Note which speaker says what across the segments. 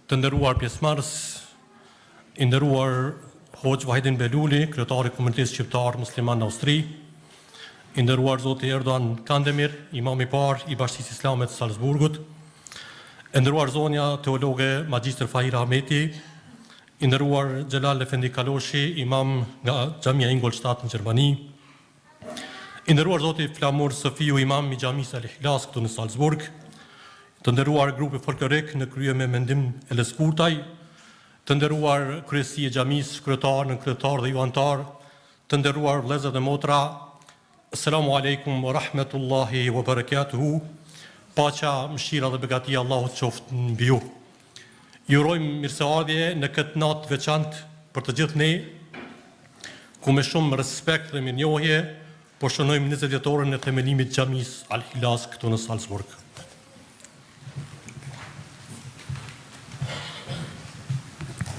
Speaker 1: Të nderuar pjesëmarrës, i nderuar Hoxh Vahidin Beluli, kryetari i Komunitetit Shqiptar Musliman në Austri, i nderuar Zoti Erdogan Kandemir, imam i parë i Bashkisë Islame të Salzburgut, i nderuar zonja teologe Magjistër Fahira Ahmeti, i nderuar Xhelal Efendi Kaloshi, imam nga Xhamia Ingolstadt në Gjermani, i nderuar Zoti Flamur Sofiu, imam i Xhamisë Al Ihlas këtu në Salzburg, të nderuar grupi folklorik në krye me mendim Eles Kurtaj, të nderuar kryesi e xhamisë, kryetar dhe ju antar, të nderuar vëllezër dhe motra, Assalamu alaikum wa rahmatullahi wa barakatuhu, paqja, mëshira dhe begatia Allahut qoftë mbi ju. Ju urojmë mirëseardhje në këtë natë veçantë për të gjithë ne, ku me shumë respekt dhe mirënjohje po shënojmë 20 vjetorin e themelimit të xhamisë Al Ihlas këtu në Salzburg.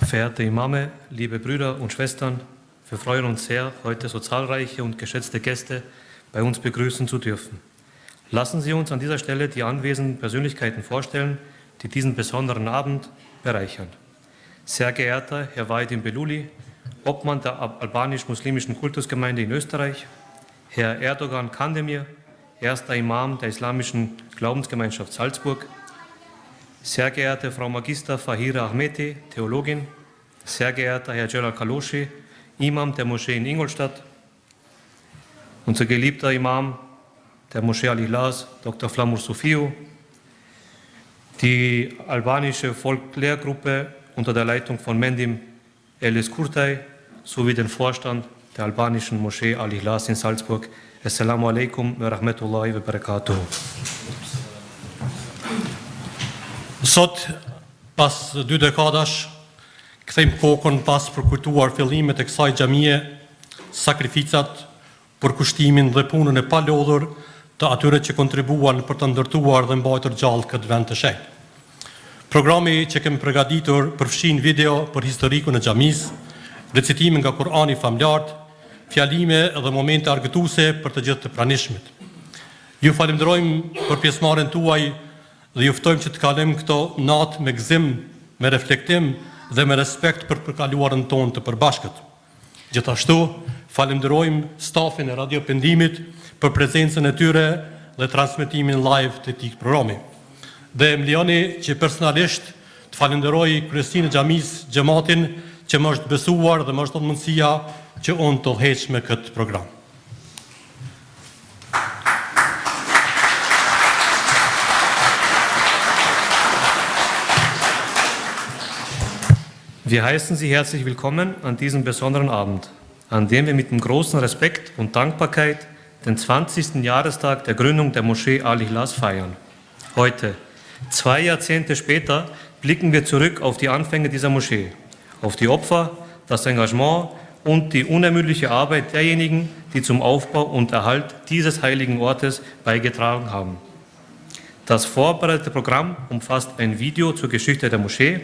Speaker 2: Verehrte Imame, liebe Brüder und Schwestern, wir freuen uns sehr, heute so zahlreiche und geschätzte Gäste bei uns begrüßen zu dürfen. Lassen Sie uns an dieser Stelle die anwesenden Persönlichkeiten vorstellen, die diesen besonderen Abend bereichern. Sehr geehrter Herr Vahidin Beluli, Obmann der albanisch-muslimischen Kultusgemeinde in Österreich, Herr Erdogan Kandemir, erster Imam der islamischen Glaubensgemeinschaft Salzburg, sehr geehrte Frau Magister Fahira Ahmeti, Theologin, sehr geehrter Herr Xhelal Kaloshi, Imam der Moschee in Ingolstadt, unser geliebter Imam der Moschee Al Ihlas, Dr. Flamur Sofiu, die albanische Volkslehrgruppe unter der Leitung von Mendim Eles Kurtaj sowie den Vorstand der albanischen Moschee Al Ihlas in Salzburg. Assalamu alaikum wa rahmatullahi wa barakatuh.
Speaker 1: Sot, pas 2 dekadash, kthejmë kokën pas për kujtuar fillimet e kësaj xhamie, sakrificat, për kushtimin dhe punën e palodhur të atyre që kontribuan për të ndërtuar dhe mbajtur gjallë këtë vend të shenjtë. Programi që kemi përgatitur përfshin video për historikun e xhamisë, recitimin nga Kurani famlart, fjalime dhe momente argëtuese për të gjithë të pranishmit. Ju falenderojmë për pjesëmarrjen tuaj dhe ju ftojmë që të kalojmë këto natë me gëzim, me reflektim dhe me respekt për përkaluarën tonë të përbashkët. Gjithashtu, falenderojmë stafin e Radio Pendimit për prezencën e tyre dhe transmitimin live të këtij programi. Dhe më lejoni që personalisht të falenderoj kryesinë e xhamisë, xhamatin që më është besuar dhe më është dhënë mundësia që unë të udhëheq me këtë program.
Speaker 2: Wir heißen Sie herzlich willkommen an diesem besonderen Abend, an dem wir mit dem großen Respekt und Dankbarkeit den 20. Jahrestag der Gründung der Moschee Al Ihlas feiern. Heute, 2 Jahrzehnte später, blicken wir zurück auf die Anfänge dieser Moschee, auf die Opfer, das Engagement und die unermüdliche Arbeit derjenigen, die zum Aufbau und Erhalt dieses heiligen Ortes beigetragen haben. Das vorbereitete Programm umfasst ein Video zur Geschichte der Moschee,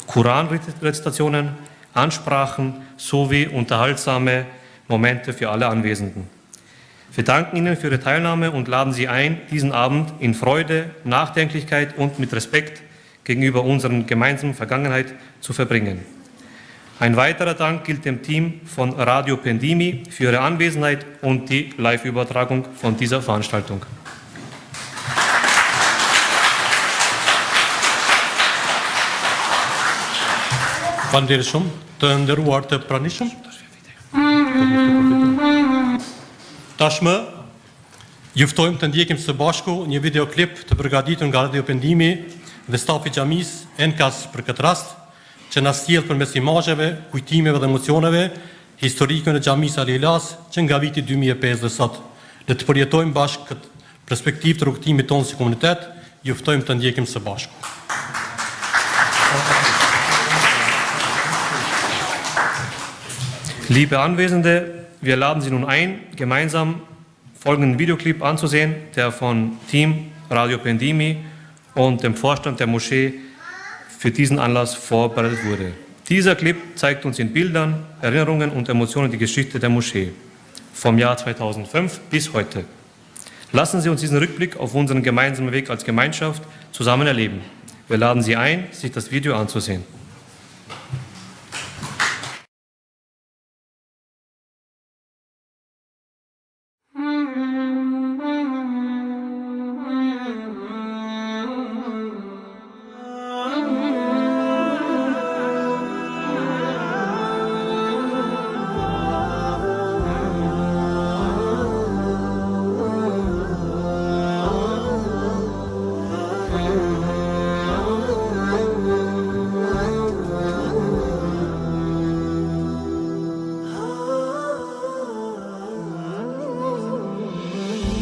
Speaker 2: Koranrezitationen, Ansprachen sowie unterhaltsame Momente für alle Anwesenden. Wir danken Ihnen für Ihre Teilnahme und laden Sie ein, diesen Abend in Freude, Nachdenklichkeit und mit Respekt gegenüber unserer gemeinsamen Vergangenheit zu verbringen. Ein weiterer Dank gilt dem Team von Radio Pendimi für Ihre Anwesenheit und die Live-Übertragung von dieser Veranstaltung.
Speaker 1: Faleminderit shumë, të nderuar të pranishëm. Tashmë, ju ftojmë të ndjekim së bashku një videoklip të përgatitur nga Radio Pendimi dhe stafi xhamisë Enkas për këtë rast, që na sjell përmes imazheve, kujtimeve dhe emocioneve historikën e xhamisë Al Ihlas që nga viti 2005 dhe sot. Le të përjetojmë bashkë këtë perspektivë të rrugtimit tonë si komunitet, ju ftojmë të ndjekim së bashku.
Speaker 2: Liebe Anwesende, wir laden Sie nun ein, gemeinsam folgenden Videoclip anzusehen, der von Team Radio Pendimi und dem Vorstand der Moschee für diesen Anlass vorbereitet wurde. Dieser Clip zeigt uns in Bildern, Erinnerungen und Emotionen die Geschichte der Moschee, vom Jahr 2005 bis heute. Lassen Sie uns diesen Rückblick auf unseren gemeinsamen Weg als Gemeinschaft zusammen erleben. Wir laden Sie ein, sich das Video anzusehen.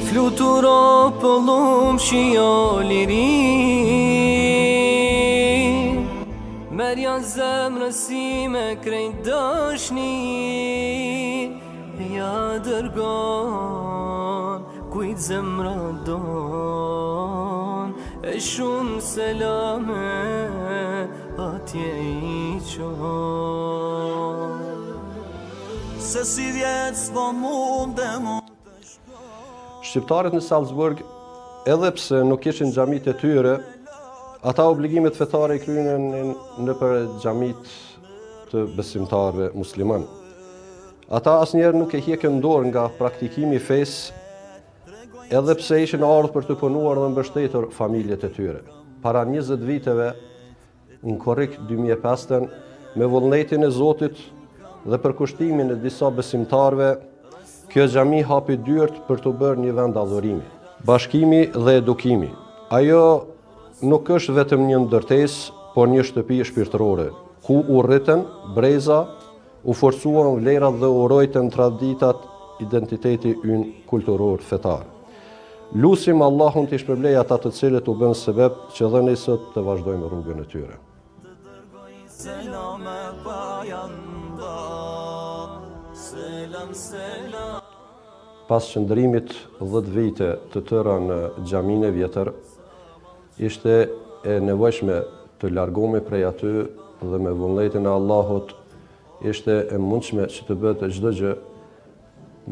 Speaker 3: Fluturo pëllum shio liri, merja zemrë si me krejt dëshni, ja dërgon, kujt zemrë don, e shumë selame atje I qon.
Speaker 4: Se si vjetë s'po mundem.
Speaker 5: Shqiptarët në Salzburg, edhe pse nuk ishin xhamit e tyre, ata obligimet fetare I kryenin nëpër xhamit të besimtarëve musliman. Ata asnjëherë nuk e hiqën dorë nga praktikimi I fesë, edhe pse ishin ardhur për të punuar dhe mbështetur familjet e tyre. Para 20 viteve, në korrik 2005, me vullnetin e Zotit dhe për kushtimin e disa besimtarëve, kjo xhami hapi dyert për të bërë një vend adhurimi, bashkimi dhe edukimi. Ajo nuk është vetëm një ndërtesë, por një shtëpi shpirtërore, ku u rritën breza, u forcuan vlerat dhe urojtën traditat, identiteti ynë kulturor fetar. Lusim Allahun t'i shpërblej ata të cilët u bën sebeb që dhe ne sot të vazhdojmë rrugën e tyre. Pas qëndrimit 10 vite të tëra në xhaminë e vjetër, ishte e nevojshme të largohemi prej aty dhe me vullnetin e Allahut ishte e mundshme që të bëhet çdo gjë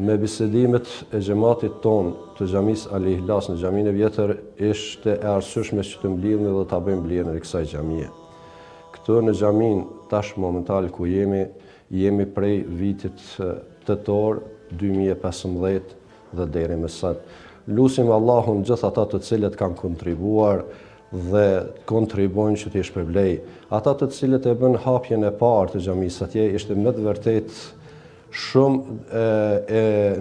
Speaker 5: me bisedimet e xhamatit ton të xhamisë Al-Ihlas në xhaminë e vjetër ishte e arsyeshme që të mblidhemi dhe ta bëjmë blerjen e kësaj xhamie. Këtu në xhamin tash momental ku jemi prej vitit tetor 2015 dhe deri më sot. Lusim Allahun gjithë ata të cilët kanë kontribuar dhe kontribuojnë që t'i shpërblej. Ata të cilët e bën hapjen e parë të xhamisë atje ishte me të vërtetë shumë e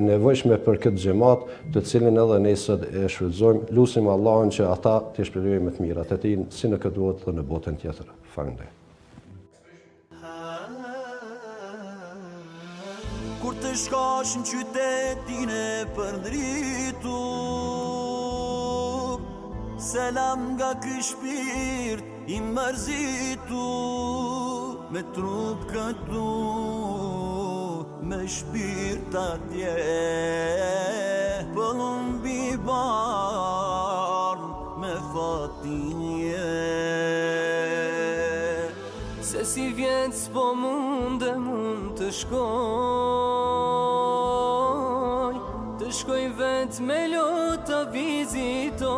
Speaker 5: nevojshme për këtë xhamat, të cilin edhe ne sot e shfrytëzojmë. Lusim Allahun që ata t'i shpërblejnë më të mirat e tij si në këtë botë dhe në botën tjetër. Faleminderit.
Speaker 4: Kur të shkosh në qytetin e përdritur, selam nga ky shpirt I mërzitur, me trup këtu, me shpirt atje, pëllon mbi barë, me fatinje.
Speaker 3: Se si vjetë s'po mund të shkoj vetë me lota vizitoj,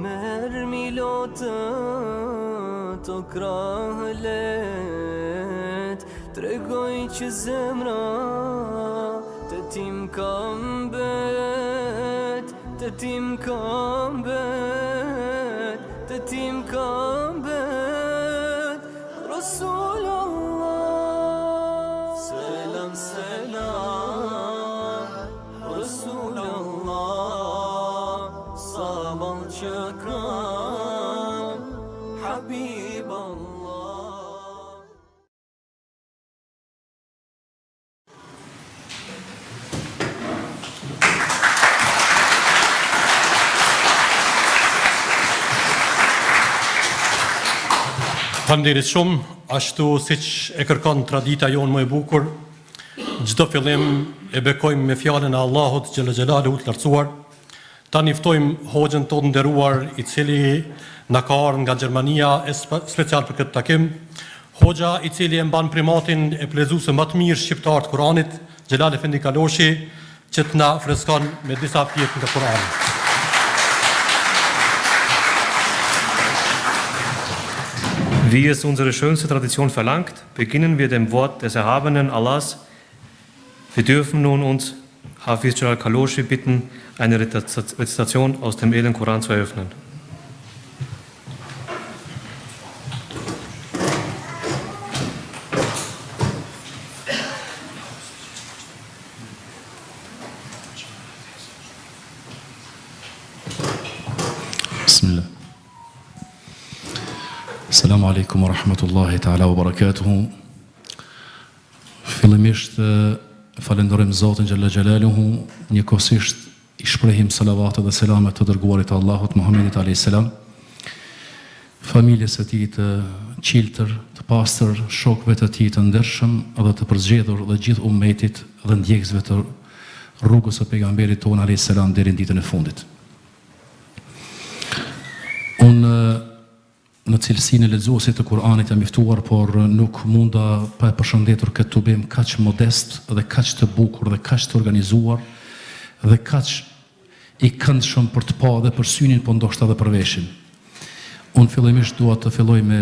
Speaker 3: merë mi lotë të krahlet, tregoj që zemra të tim kam bet, të tim kam bet, të tim kam bet, Rasul Allah, selam selam, Rasul Allah, sabal që kam, Habib Allah.
Speaker 1: Faleminderit shumë, ashtu siç e kërkon tradita jonë më e bukur, çdo fillim e bekojmë me fjalën e Allahut xhalla xhelaluhu të lartësuar. Tani ftojmë hoxhën tonë nderuar I cili na ka ardhur nga Gjermania special për këtë takim. Hoxha I cili e mban primatin e plezuesve më të mirë shqiptar të Kuranit, Xhelal Efendi Kaloshi, që të na freskon me disa pjesë të Kuranit.
Speaker 2: Wie es unsere schönste Tradition verlangt, beginnen wir dem Wort des erhabenen Allahs. Wir dürfen nun uns Hafiz Jalal Kaloshi bitten, eine Rezitation aus dem edlen Koran zu eröffnen.
Speaker 6: Bismillah. Assalamu alaikum wa rahmatullahi ta'ala wa barakatuhu. Fillimisht falenderojmë Zotin Gjalla Gjalaluhu, njëkohësisht i shprehim salavatet dhe selamet të dërguarit Allahut Muhammedit a.s. Familjes e tij të qiltër, të pastër, shokëve të tij të ndershëm dhe të përzgjedhur dhe gjithë ummetit dhe ndjekësve të rrugës së pejgamberit tonë a.s. deri në ditën e fundit. Unë në cilësinë e lexuesit të Kuranit jam i ftuar, por nuk munda pa e përshëndetur këtë tubim kaq modest dhe kaq të bukur dhe kaq të organizuar dhe kaq i këndshëm për të pa dhe për synin, po ndoshta edhe për veshin. Unë fillimisht dua të filloj me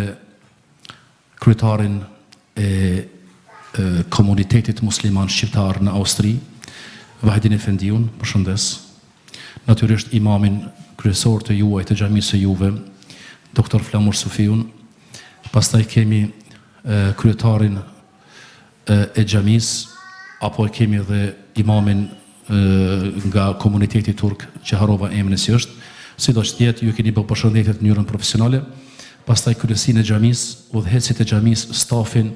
Speaker 6: kryetarin e komunitetit musliman shqiptar në Austri, Vahidin Efendiun, përshëndes. Natyrisht imamin kryesor të juaj të xhamisë së juve, Doktor Flamur Sufiun. Pastaj kemi kryetarin e xhamisë, apo kemi edhe imamin nga komuniteti turk që harova emrin si është. Sidoq të jetë, ju keni bërë përshëndetjet në mënyrë profesionale. Pastaj kryesinë e xhamisë, udhëheqësit e xhamisë, stafin,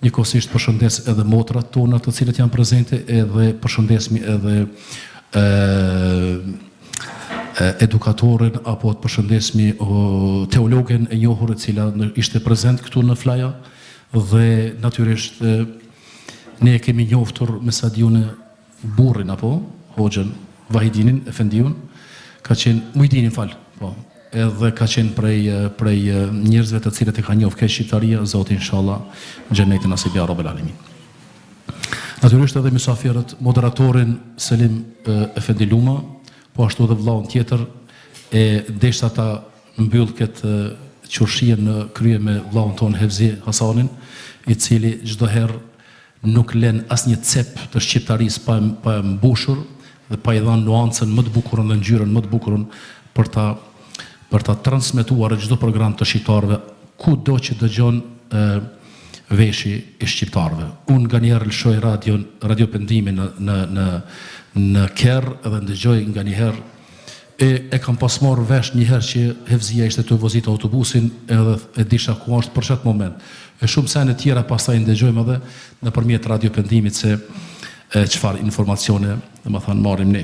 Speaker 6: njëkohësisht përshëndes edhe motrat tona të cilët janë prezente, edhe përshëndesmi edhe edukatorin apo të përshëndesmi teologen e njohur e cila ishte prezent këtu në Flaja, dhe natyrisht ne e kemi njoftur me sa diun burrin apo hoxhën Vahidinin Efendiun, ka qenë Mujdinin po, edhe ka qenë prej njerëzve të cilët e ka njohur keq shqiptaria, Zoti inshallah xhenetin nasib ya rabbel alamin. Natyrisht edhe mysafirët, moderatorin Selim Efendi Luma, po ashtu edhe vllaun tjetër, e deshta ta mbyll këtë qurshie në krye me vllaun ton Hevzi Hasanin, i cili çdo herë nuk lën asnjë cep të shqiptarisë pa mbushur dhe pa i dhënë nuancën më të bukur dhe ngjyrën më të bukur për ta transmetuar çdo program të shqiptarëve kudo që dëgjon veshi i shqiptarëve. Unë nganjëherë lëshoj radiopendimin në Kerr dhe ndëgjoj nganjëherë e kam pas marrë vesh njëherë që Hevzia ishte të vozit autobusin edhe e disha ku është për çat moment. E shumë sene tjera pastaj ndëgjojmë edhe nëpërmjet radiopendimit se çfarë informacione marrim ne.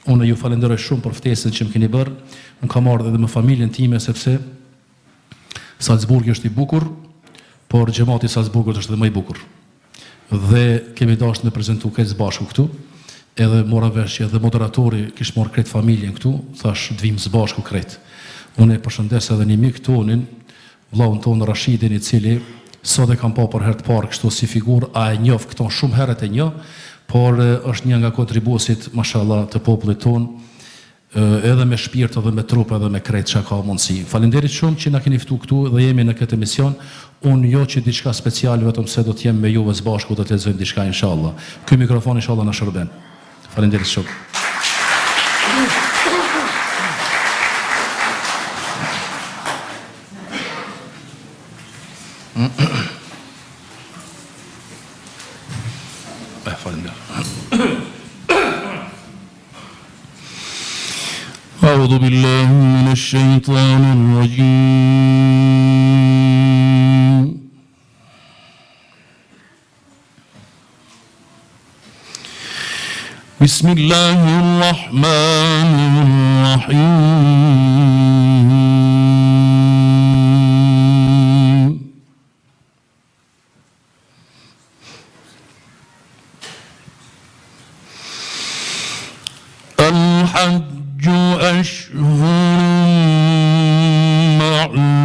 Speaker 6: Unë ju falenderoj shumë për ftesën që më keni bërë. Unë kam marrë edhe me familjen time sepse Salzburgi është i bukur, por xhamati i Salzburgut është edhe më i bukur. Dhe kemi dashur të prezantojmë këtë bashku këtu. Edhe mora vesh që edhe moderatori kishte marrë krejt familjen këtu, thash dvim së bashku krejt. Unë e përshëndes edhe një mik tonin, vllaun ton Rashidin, i cili sot e kam pa për herë të parë kështu si figurë, a e njoh këton shumë herët e njoh, por është një nga kontribuesit mashallah të popullit ton, edhe me shpirt edhe me trup edhe me krejt çka ka mundsi. Faleminderit shumë që na keni ftuar këtu dhe jemi në këtë emision. Unë jo që diçka special, vetëm se do të jem me juve së bashku do të lexojmë diçka inshallah. Ky mikrofon inshallah na shërben. Faleminderit shumë. أعوذ بالله من الشيطان الرجيم بسم الله الرحمن الرحيم الحج أشهر معلومات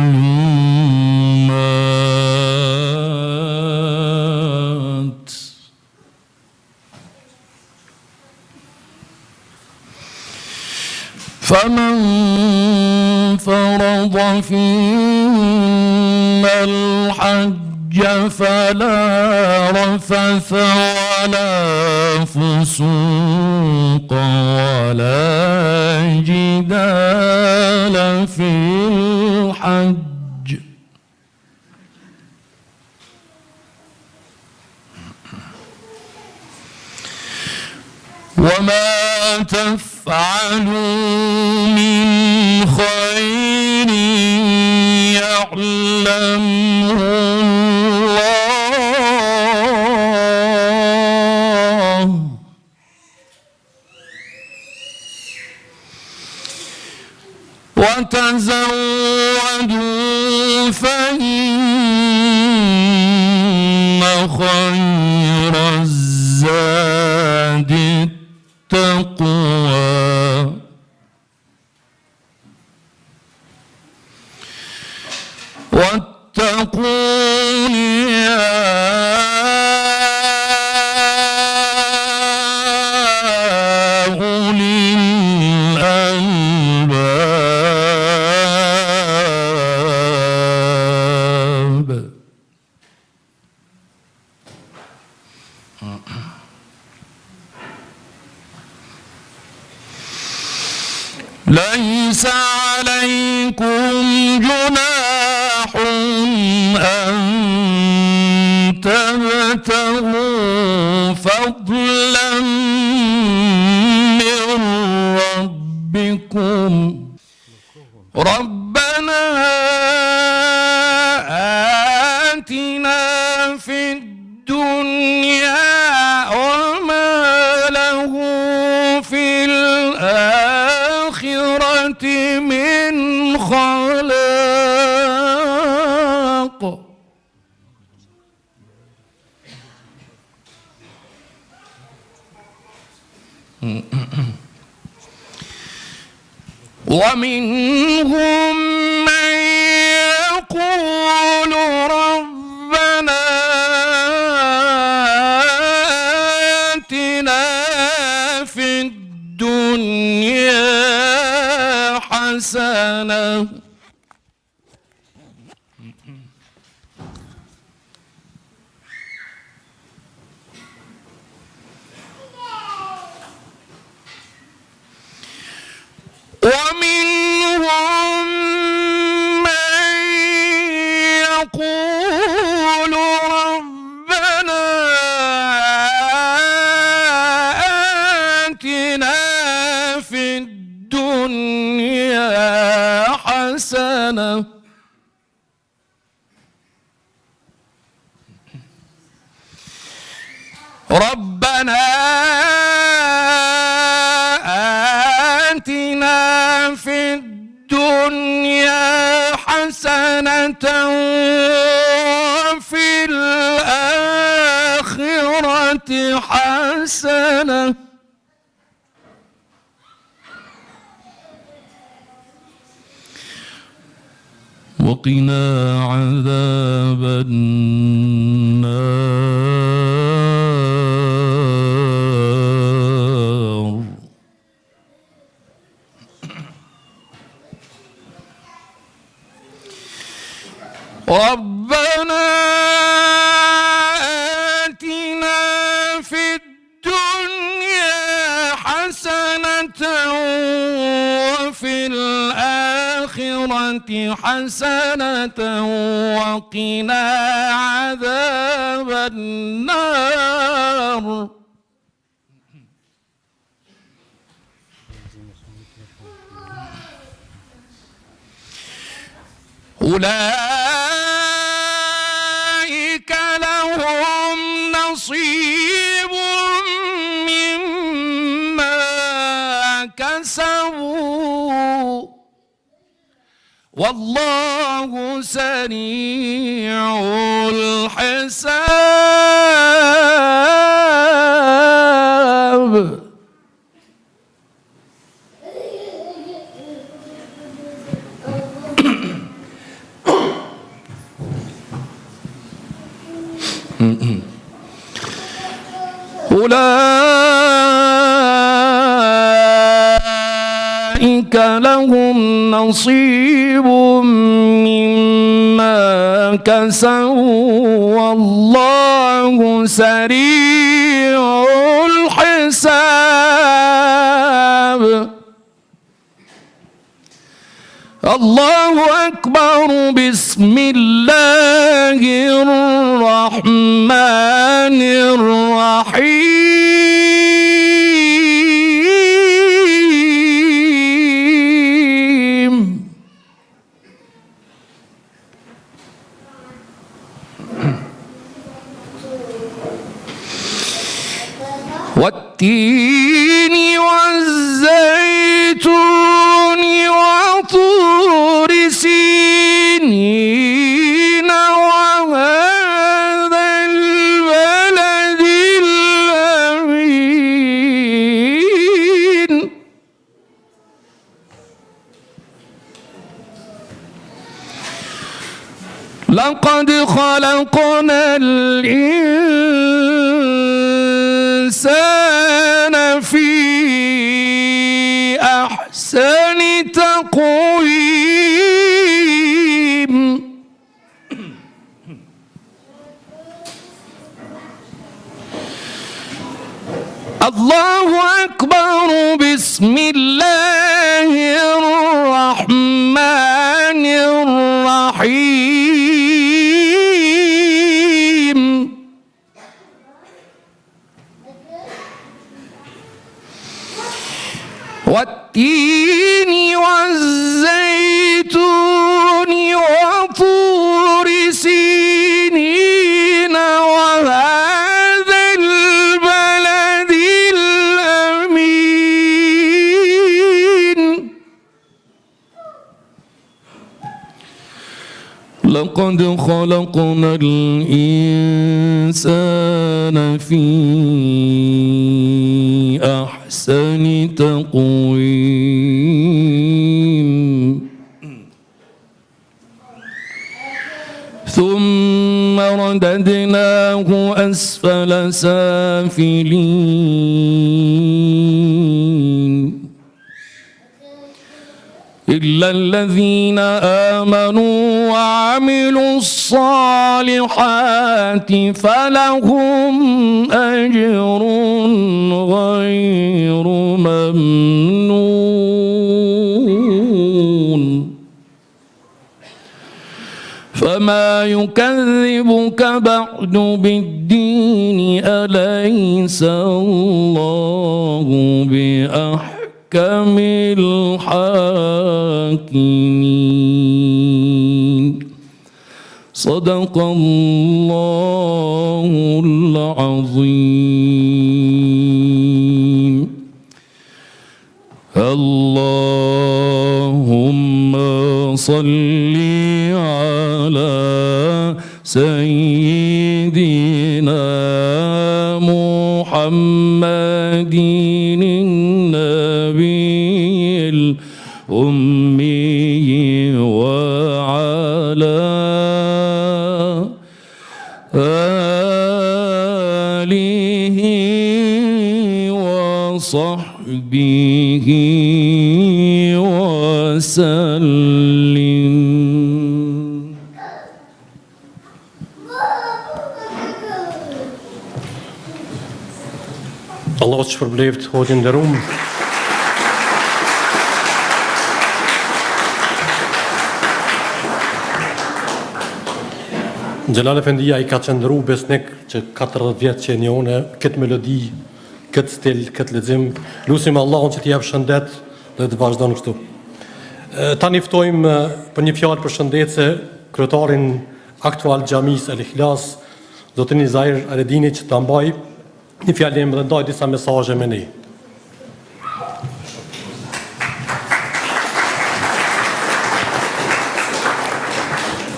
Speaker 6: فمن فرض فيهن الحج فلا رفث ولا فسوق ولا جدال في الحج وما تفعلوا من خير يعلمه الله وتزودوا فإن خير الزاد التقوى واتقون يا أولي الألباب ليس عليكم جناح أن تبتغوا فضلا من ربكم ربنا آتنا في الدنيا وما له في الآخرة من خلاق ومنهم من يقول ربنا آتنا في الدنيا حسنة ومنهم من يقول ربنا آتنا في الدنيا حسنة ربنا آتنا في الدنيا حسنة وفي الآخرة حسنة وقنا عذاب النار ربنا آتنا في الدنيا حسنة وفي الآخرة حسنة وقنا عذاب النار أولئك لهم نصيب مما كسبوا والله سريع الحساب أولئك
Speaker 7: لهم نصيب مما كسبوا والله سريع الحساب. الله أكبر. بسم الله الرحمن الرحيم. والتين والزيتون وطور سينين وهذا البلد الأمين. لقد خلقنا الإنسان في أحسن تقويم. الله أكبر. بسم الله الرحمن الرحيم. والتين والزيتون وطور سينين وهذا البلد الأمين. لقد خلقنا الإنسان في أحسن تقويم ثم رددناه أسفل سافلين إلا الذين آمنوا وعملوا الصالحات فلهم أجر غير ممنون. فما يكذبك بعد بالدين أليس الله بأحكم الحاكمين. صدق الله العظيم. اللهم صل على سيدنا محمد النبي الأمي وعلى آله وصحبه وسلم.
Speaker 1: Allah që përbleft hoqin dhe rumë. Gjelal Efendia I ka qëndru besnik që 40 vjetë që njone këtë melodi, këtë stil, këtë lexim. Lusim Allahun që t'i jap shëndet dhe të vazhdon kështu. Ta njëftojmë për një fjalë për shëndetse kryetarin aktual Xhamisë El Ikhlas, Zotrin Zair Aredini që ta mbaj një fjalim dhe ndaj disa mesazhe me ne.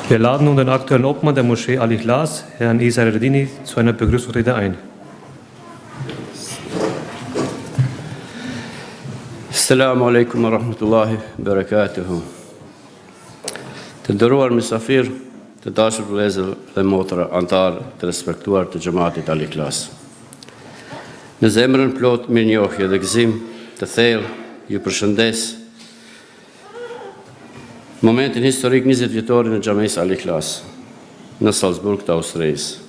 Speaker 2: Wir laden nun den aktuellen Obmann der Moschee Al-Ikhlas, Herrn Isa Redini, zu einer Begrüßungsrede ein.
Speaker 8: Assalamu alaikum wa rahmatullahi wa barakatuhu. Të nderuar mysafir, të dashur vëllezër dhe motra, antarë të respektuar të xhamatit Al-Ikhlas. Në zemrën plot mirënjohje dhe gëzim të thellë ju përshëndes momentin historik 20 vjetorin në Xhamisë Al Ikhlas në Salzburg të Austrisë.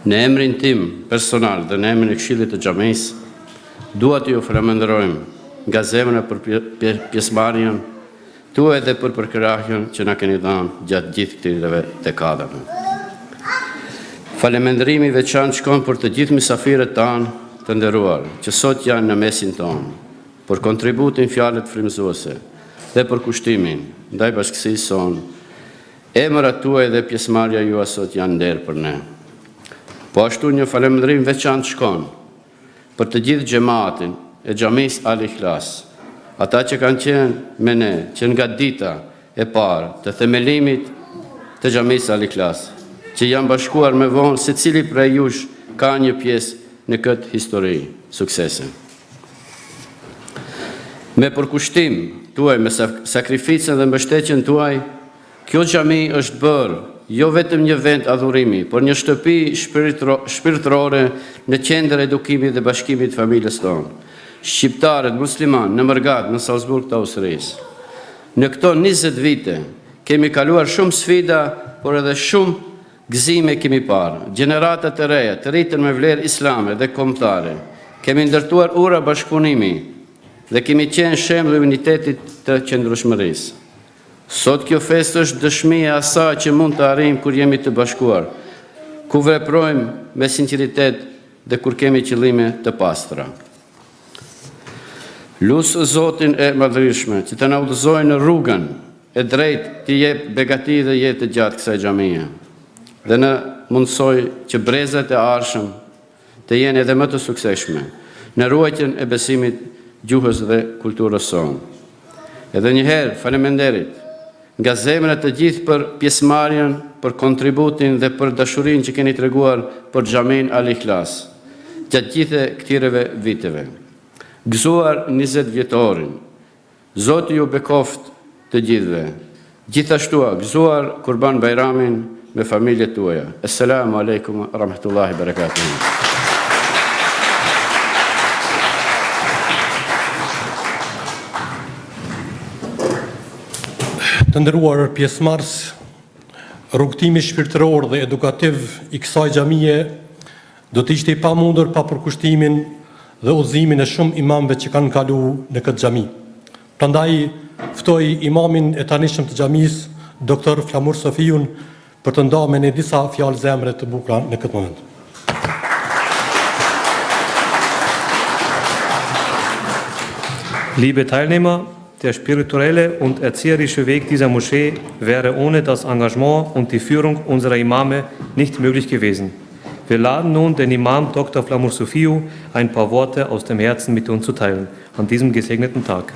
Speaker 8: Në emrin tim personal dhe në emrin e Këshillit të Xhamisë, dua t'ju falenderojmë nga zemra për pjesëmarrjen tuaj dhe për përkrahjen që na keni dhënë gjatë gjithë këtyre dekadave. Falënderimi i veçantë shkon për të gjithë mysafirët tanë të nderuar që sot janë në mesin tonë, për kontributin fjalët frymëzuese dhe për kushtimin ndaj bashkësisë sonë. Emrat tuaj dhe pjesëmarrja juaj sot janë nder për ne. Po ashtu një falënderim veçantë shkon për të gjithë xhamatin e Xhamisë Al Ikhlas, ata që kanë qenë me ne që nga dita e parë të themelimit të Xhamisë Al Ikhlas, që janë bashkuar me vonë, secili prej jush ka një pjesë në këtë histori suksese. Me përkushtim tuaj, me sakrificën dhe mbështetjen tuaj, kjo xhami është bërë jo vetëm një vend adhurimi, por një shtëpi shpirtërore në qendër edukimit dhe bashkimit të familjes tonë. Shqiptarët musliman në Mërgat, në Salzburg të Austrisë. Në këto 20 vite kemi kaluar shumë sfida, por edhe shumë gëzime kemi parë. Gjeneratat e reja të rritën me vlerë islame dhe kombëtare. Kemi ndërtuar ura bashkëpunimi dhe kemi qenë shembull i unitetit të qëndrueshmërisë. Sot kjo festë është dëshmi e asaj që mund të arrijmë kur jemi të bashkuar, ku veprojmë me sinqeritet dhe kur kemi qëllime të pastra. Lusë Zotin e madhërishtme që të na udhëzojë në rrugën e drejtë, të jep begati dhe jetë të gjatë kësaj xhamie, dhe në mundsoj që brezat e ardhshëm të jenë edhe më të suksesshme në ruajtjen e besimit, gjuhës dhe kulturës sonë. Edhe një herë faleminderit nga zemra të gjithë për pjesëmarrjen, për kontributin dhe për dashurinë që keni treguar për Xhaminë Al Ikhlas gjatë gjithë këtyre viteve. Gëzuar 20 vjetorin, Zoti ju bekoft të gjithëve. Gjithashtu gëzuar Kurban Bajramin me familjet tuaja. Assalamu alaikum rahmetullahi barakatuh.
Speaker 1: Të nderuar pjesëmarrës, rrugtimi shpirtëror dhe edukativ i kësaj xhamie do të ishte i pamundur pa përkushtimin dhe udhëzimin e shumë imamëve që kanë kaluar në këtë xhami. Prandaj ftoj imamin e tanishëm të xhamisë, Dr. Flamur Sofiun, për të ndarë me ne disa fjalë zemre të bukura në këtë moment.
Speaker 2: Liebe Teilnehmer, der spirituelle und erzieherische Weg dieser Moschee wäre ohne das Engagement und die Führung unserer Imame nicht möglich gewesen. Wir laden nun den Imam Dr. Flamur Sofiu ein paar Worte aus dem Herzen mit uns zu teilen, an diesem gesegneten Tag.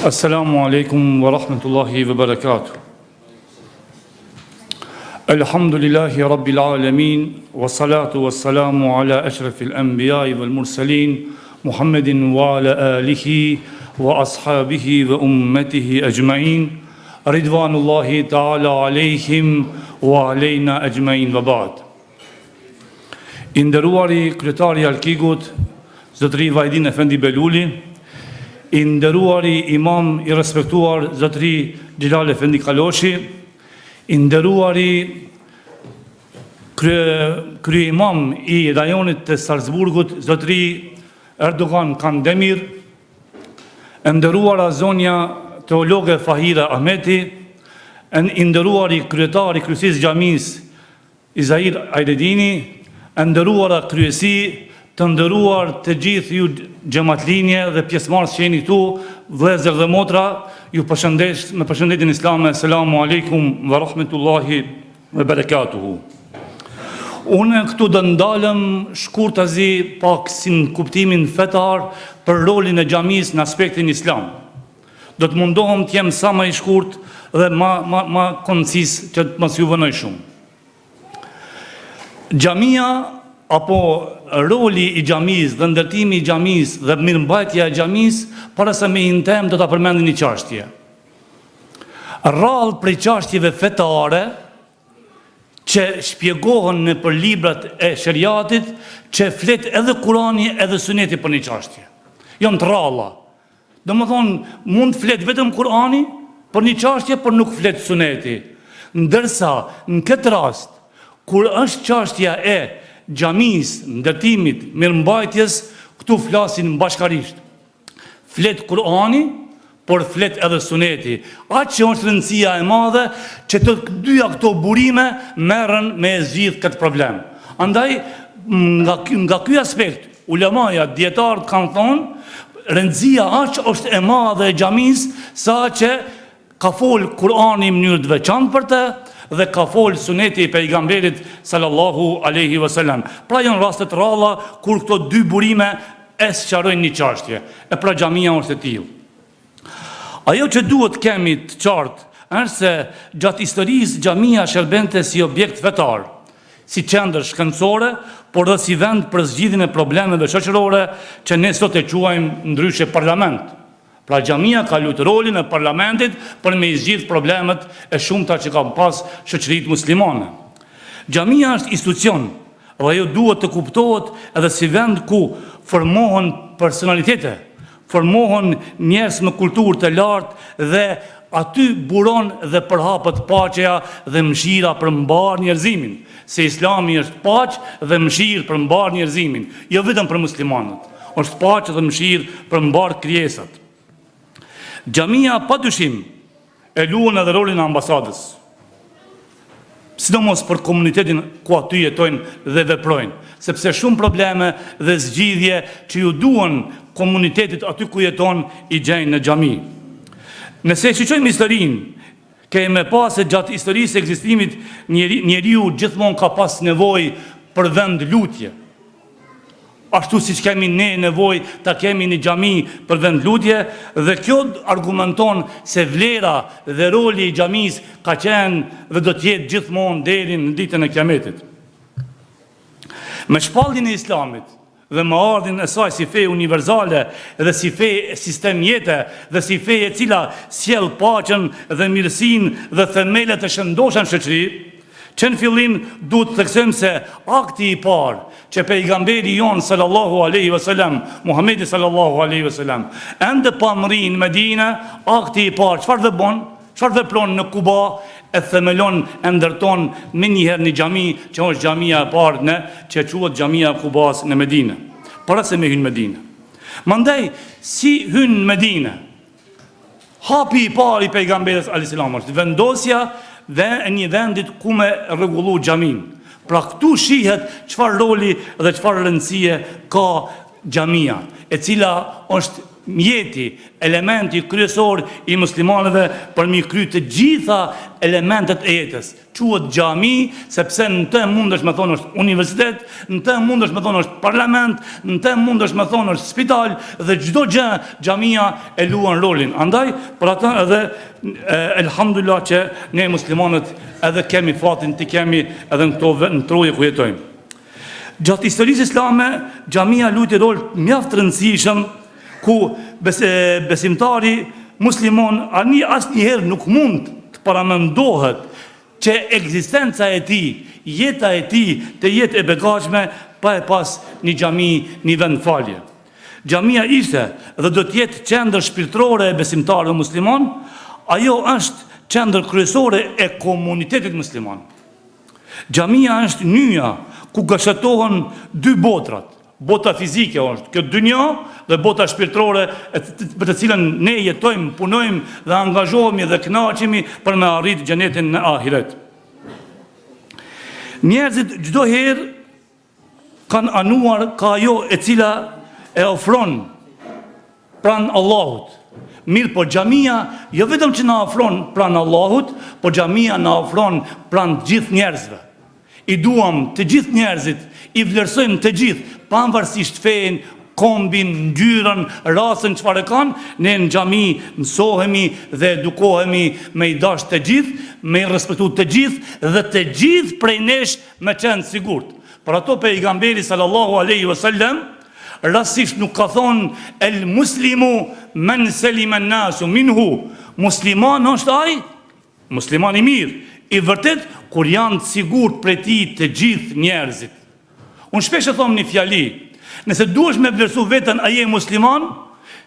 Speaker 9: Assalamu alaikum wa rahmatullahi wa barakatuh. Alhamdulillahi rabbil alamin, wa salatu wa salamu ala ashrafil anbiya'i wal mursalin, Muhammedin wa ala alihi wa ashabihi wa ummatihi ajma'in, ridvanullahi ta'ala alejhim wa alejna ajma'in wa ba'd. I nderuari kryetari Alkigut, Zotëri Vajdin Efendi Beluli, i nderuari imam i respektuar Zotëri Xhelal Efendi Kaloshi, i nderuari krye imam i rajonit të Salzburgut, Zotëri Erdogan Kandemir, e nderuara zonja teologe Fahira Ahmeti, i nderuari kryetari kryesisë xhamisë Izair Ajredini, e nderuara kryesi, të nderuar të gjithë ju xhamatlinje dhe pjesëmarrës që jeni këtu, vëllezër dhe motra, ju përshëndes me përshëndetjen islame. Selamu alaikum wa rahmetullahi wa barakatuhu. Unë këtu do ndalem shkurtazi pak si në kuptimin fetar për rolin e xhamisë në aspektin islam. Do të mundohem të jem sa më i shkurt dhe ma koncis që të mos ju vënoj shumë. Xhamia apo roli i xhamisë dhe ndërtimi i xhamisë dhe mirëmbajtja e xhamisë, para se me hintem do ta përmendin një çështje. Rrallë prej çështjeve fetare që shpjegohen në për librat e shariatit, që flet edhe Kurani edhe Suneti për një çështje. janë të ralla. Do më thonë, mund flet vetëm Kurani për një çështje, për nuk flet suneti. Ndërsa, në këtë rast, kur është çështja e xhamisë, ndërtimit, mirëmbajtjes, këtu flasin bashkarisht. Flet Kurani, por flet edhe suneti. Atë që është rëndësia e madhe, që të dyja këto burime merren me e zgjidh këtë problem. Andaj, nga ky aspekt, ulemaja, dietarët kanë thonë, rëndësia aq është e madhe e xhamisë, sa që ka fol Kurani në mënyrë të veçantë për të, dhe ka fol suneti i pejgamberit sallallahu alaihi wasallam. Pra janë raste të ralla kur këto dy burime e sqarojnë një çështje. E pra xhamia është e tillë. Ajo që duhet kemi të qartë është se gjatë historisë xhamia shërbente si objekt fetar, si qendër shkencore, por dhe si vend për zgjidhjen e problemeve shoqërore që ne sot e quajmë ndryshe parlament. Pra xhamia ka luajtur rolin e parlamentit për me zgjidh problemet e shumta që kanë pas shoqëritë muslimane. Xhamia është institucion dhe ajo duhet të kuptohet edhe si vend ku formohen personalitete, formohen njerëz me kulturë të lartë dhe aty buron dhe përhapet paqja dhe mëshira për mbar njerëzimin. Se Islami është paqë dhe mëshirë për mbar njerëzimin, jo vetëm për muslimanët. Është paqë dhe mëshirë për mbar krijesat. Xhamia padyshim e luan edhe rolin e ambasadës. Sidomos për komunitetin ku aty jetojnë dhe veprojnë, sepse shumë probleme dhe zgjidhje që ju duan komunitetit aty ku jeton i gjejnë në xhami. Nëse shiqojmë historinë, kemi pas se gjatë historisë e ekzistimit njeriu gjithmonë ka pas nevojë për vend lutje. Ashtu siç kemi ne nevojë ta kemi një xhami për vend lutje, dhe kjo argumenton se vlera dhe roli i xhamisë ka qenë dhe do të jetë gjithmonë deri në ditën e Kiametit. Me shpalljen e Islamit dhe me ardhin e saj si fe universale dhe si fe sistem jete dhe si fe e cila sjell paqen dhe mirësinë dhe themelet e shëndoshën shoqëri, që në fillim duhet të theksojmë se akti i parë që pejgamberi jon sallallahu alaihi wasallam, Muhamedi sallallahu alaihi wasallam, ende pa mri në Medinë, akti i parë çfarë do bën? Çfarë veplon në Kuba? E themelon, e ndërton me njëherë një xhami që është xhamia e parë që quhet xhamia e Kubas në Medinë, para se me hynë në Medinë. Mandaj, si hynë në Medinë, hapi i parë i pejgamberit alayhis salam është vendosja dhe një vendit ku me rregullu xhamin. Pra këtu shihet çfarë roli dhe çfarë rëndësie ka xhamia, e cila është mjeti, elementi kryesor i muslimanëve për mi kry të gjitha elementet e jetës. Quhet xhami sepse në të mundesh me thonë është universitet, në të mundesh me thonë është parlament, në të mundesh me thonë është spital, dhe çdo gjë xhamia e luan rolin. Andaj për atë edhe elhamdulillah që ne muslimanët edhe kemi fatin të kemi edhe në troje ku jetojmë. Gjatë historisë islame, xhamia luajti rol mjaft rëndësishëm ku besimtari muslimon asnjëherë nuk mund të paramendohet që ekzistenca e tij, jeta e tij të jetë e begatshme pa e pas një xhami, një vend falje. Xhamia ishte dhe do të jetë qendër shpirtërore e besimtarëve musliman, ajo është qendër kryesore e komunitetit musliman. Xhamia është nyja ku gëshetohen dy botrat. Bota fizike është kjo dynja dhe bota shpirtërore për të cilën ne jetojmë, punojmë dhe angazhohemi dhe kënaqemi për me arrit xhenetin në ahiret. Njerëzit çdo herë kanë anuar ka ajo e cila e ofron pranë Allahut. Mirë, po xhamia jo vetëm që na ofron pranë Allahut, po xhamia na ofron pranë gjithë njerëzve. I duam të gjithë njerëzit, i vlerësojmë të gjithë, pavarësisht fen, kombin, ngjyrën, rasën çfarë kanë, ne në xhami mësohemi dhe edukohemi me i dash të gjithë, me i respektu të gjithë dhe të gjithë prej nesh me qenë sigurt. Për ato pejgamberi sallallahu alaihi wasallam rastisht nuk ka thonë el muslimu men selima an-nasu minhu. Musliman është ai, musliman i mirë, i vërtet kur janë të sigurt prej tij të gjithë njerëzit. Unë shpesh e thom një fjali, nëse duhesh me vlerësu veten a je musliman,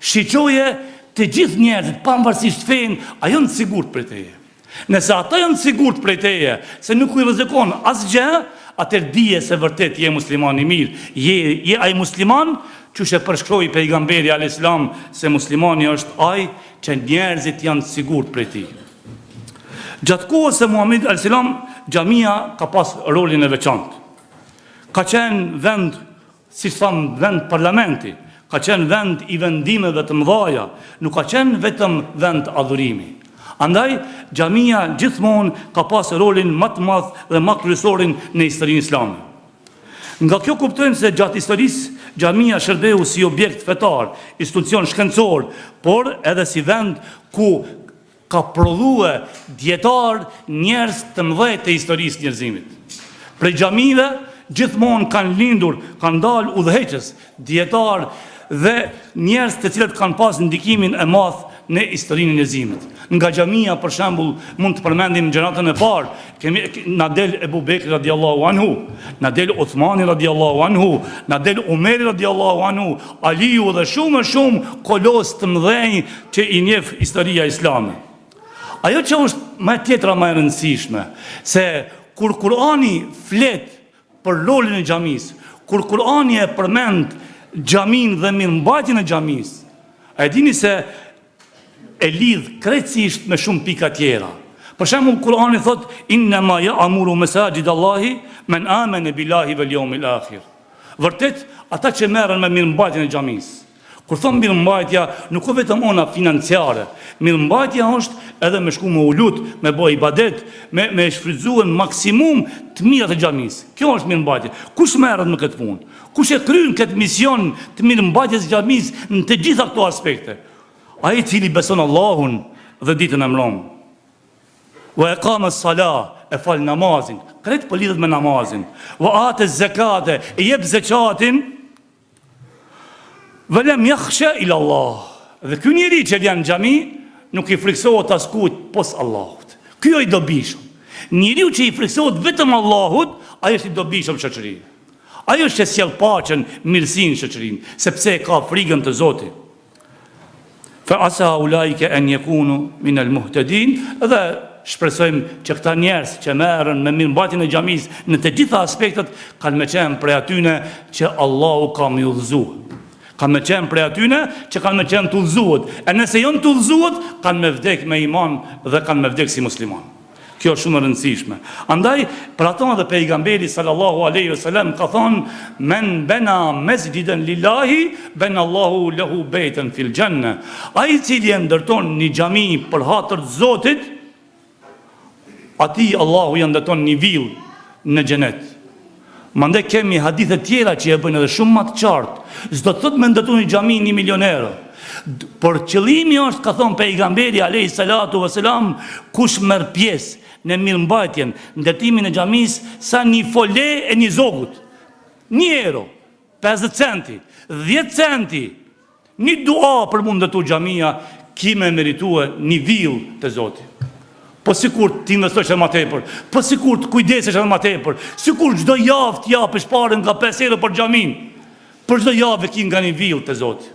Speaker 9: Shiqoje të gjithë njerëzit, pavarësisht fen, a janë të sigurt prej teje. Nëse ata janë të sigurt prej teje, se nuk u rrezikon asgjë, atëherë dije se vërtet je musliman i mirë. Je ai musliman që e përshkroi pejgamberi alayhis salam se muslimani është ai që njerëzit janë të sigurt prej tij. Gjatë kohës së Muhamedit alayhis salam, xhamia ka pas rolin e veçantë. Ka qenë vend, si thëmë, vend parlamenti, ka qenë vend i vendimeve të mëdhaja, nuk ka qenë vetëm vend adhurimi. Andaj, xhamia gjithmonë ka pas rolin më të madh dhe më kryesorin në historinë islame. Nga kjo kuptojmë se gjatë historisë, xhamia shërbeu si objekt fetar, institucion shkencor, por edhe si vend ku ka prodhue dietar njerëz të mëdhenj të historisë njerëzimit. Prej xhamive gjithmonë kanë lindur, kanë dalë udhëheqës, dietar dhe njerëz të cilët kanë pas ndikimin e madh në historinë e njerëzimit. Nga xhamia për shembull mund të përmendim gjeneratën e parë, na del Ebu Bekri radiallahu anhu, na del Uthmani radiallahu anhu, na del Umeri radiallahu anhu, Aliu dhe shumë kolos të mëdhenj që i njeh historia islame. Ajo që është më tjetra më e rëndësishme, se kur Kurani flet për rolin e xhamisë, kur Kurani e përmend xhamin dhe mirëmbajtjen e xhamisë, a e dini se e lidh krejtësisht me shumë pika tjera. Për shembull, Kurani thot innama ya'muru masajid Allahi man amana billahi wal yawmil akhir. Vërtet, ata që merren me mirëmbajtjen e xhamisë. Kur thon mirëmbajtja, nuk është vetëm ona financiare. Mirëmbajtja është edhe me shku me ulut, me bëj ibadet, me shfrytzuar maksimum të mirat e xhamisë. Kjo është mirëmbajtje. Kush merret me këtë punë? Kush e kryen këtë mision të mirëmbajtjes së xhamisë në të gjitha këto aspekte? Ai i cili beson Allahun dhe ditën e mbrëmje. Wa aqama as-salah, e fal namazin, krejt po lidhet me namazin. Wa ata az-zakata, e jep zakatin. Wa lam yakhsha ila Allah. Dhe ky njeri që vjen në xhami nuk i friksohet askujt pos Allahut. Ky është i dobishëm. Njeriu që i friksohet vetëm Allahut, ai është i dobishëm në shoqëri. Ai është që sjell paqen, mirësinë në shoqërinë, sepse ka frikën të Zotit. Fa asa ulaike an yakunu min al-muhtadin, dhe shpresojmë që këta njerëz që merren me mirëmbajtjen e xhamisë në të gjitha aspektet kanë me qenë prej atyne që Allahu ka më udhëzuar. Kanë me qenë prej atyne që kanë me qenë të udhëzuar. E nëse janë të udhëzuar, kanë me vdek me iman dhe kanë me vdek si musliman. Kjo është shumë e rëndësishme. Andaj, për ato dhe pejgamberi sallallahu alaihi wasallam ka thonë: "Men bana masjidan lillahi, bana Allahu lahu baytan fil janna." Ai i cili e ndërton një xhami për hatër të Zotit, atij Allahu ja ndërton një vill në xhenet. Mandej kemi hadithe tjera që e bëjnë edhe shumë më të qartë. S'do të thotë me ndërtuar një xhami 1 milioner. Por qëllimi është, ka thonë pejgamberi alayhi salatu wasalam, kush merr pjesë në mirëmbajtjen, ndërtimin e xhamisë, sa një fole e një zogut. 1 euro, 50 centi, 10 centi, një dua për mund ndërtuar xhamia, ki me meritue një vill të Zotit. Po sikur ti investosh edhe më tepër, po sikur të kujdesesh edhe më tepër, sikur çdo javë të japësh parën nga 5 euro për xhamin, për çdo javë ki nga një vill të Zotit.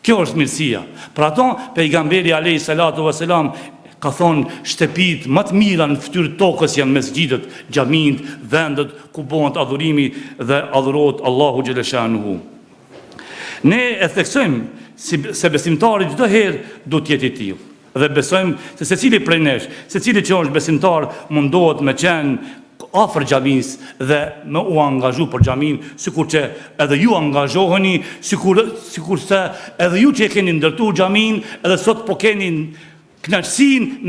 Speaker 9: Kjo është mirësia. Për ato, pejgamberi alayhi salatu wasalam ka thonë shtëpitë më të mira në fytyrë tokës janë mesxhidet, xhamitë, vendet ku bëhet adhurimi dhe adhurohet Allahu xhaleshanuhu. Ne e theksojmë se besimtari çdo herë do të jetë i tillë. Dhe besojmë se secili prej nesh, secili që është besimtar mundohet me qenë afër xhamisë dhe me u angazhu për xhamin, sikur që edhe ju angazhoheni, sikur se edhe ju që e keni ndërtuar xhamin, edhe sot po keni kënaqësinë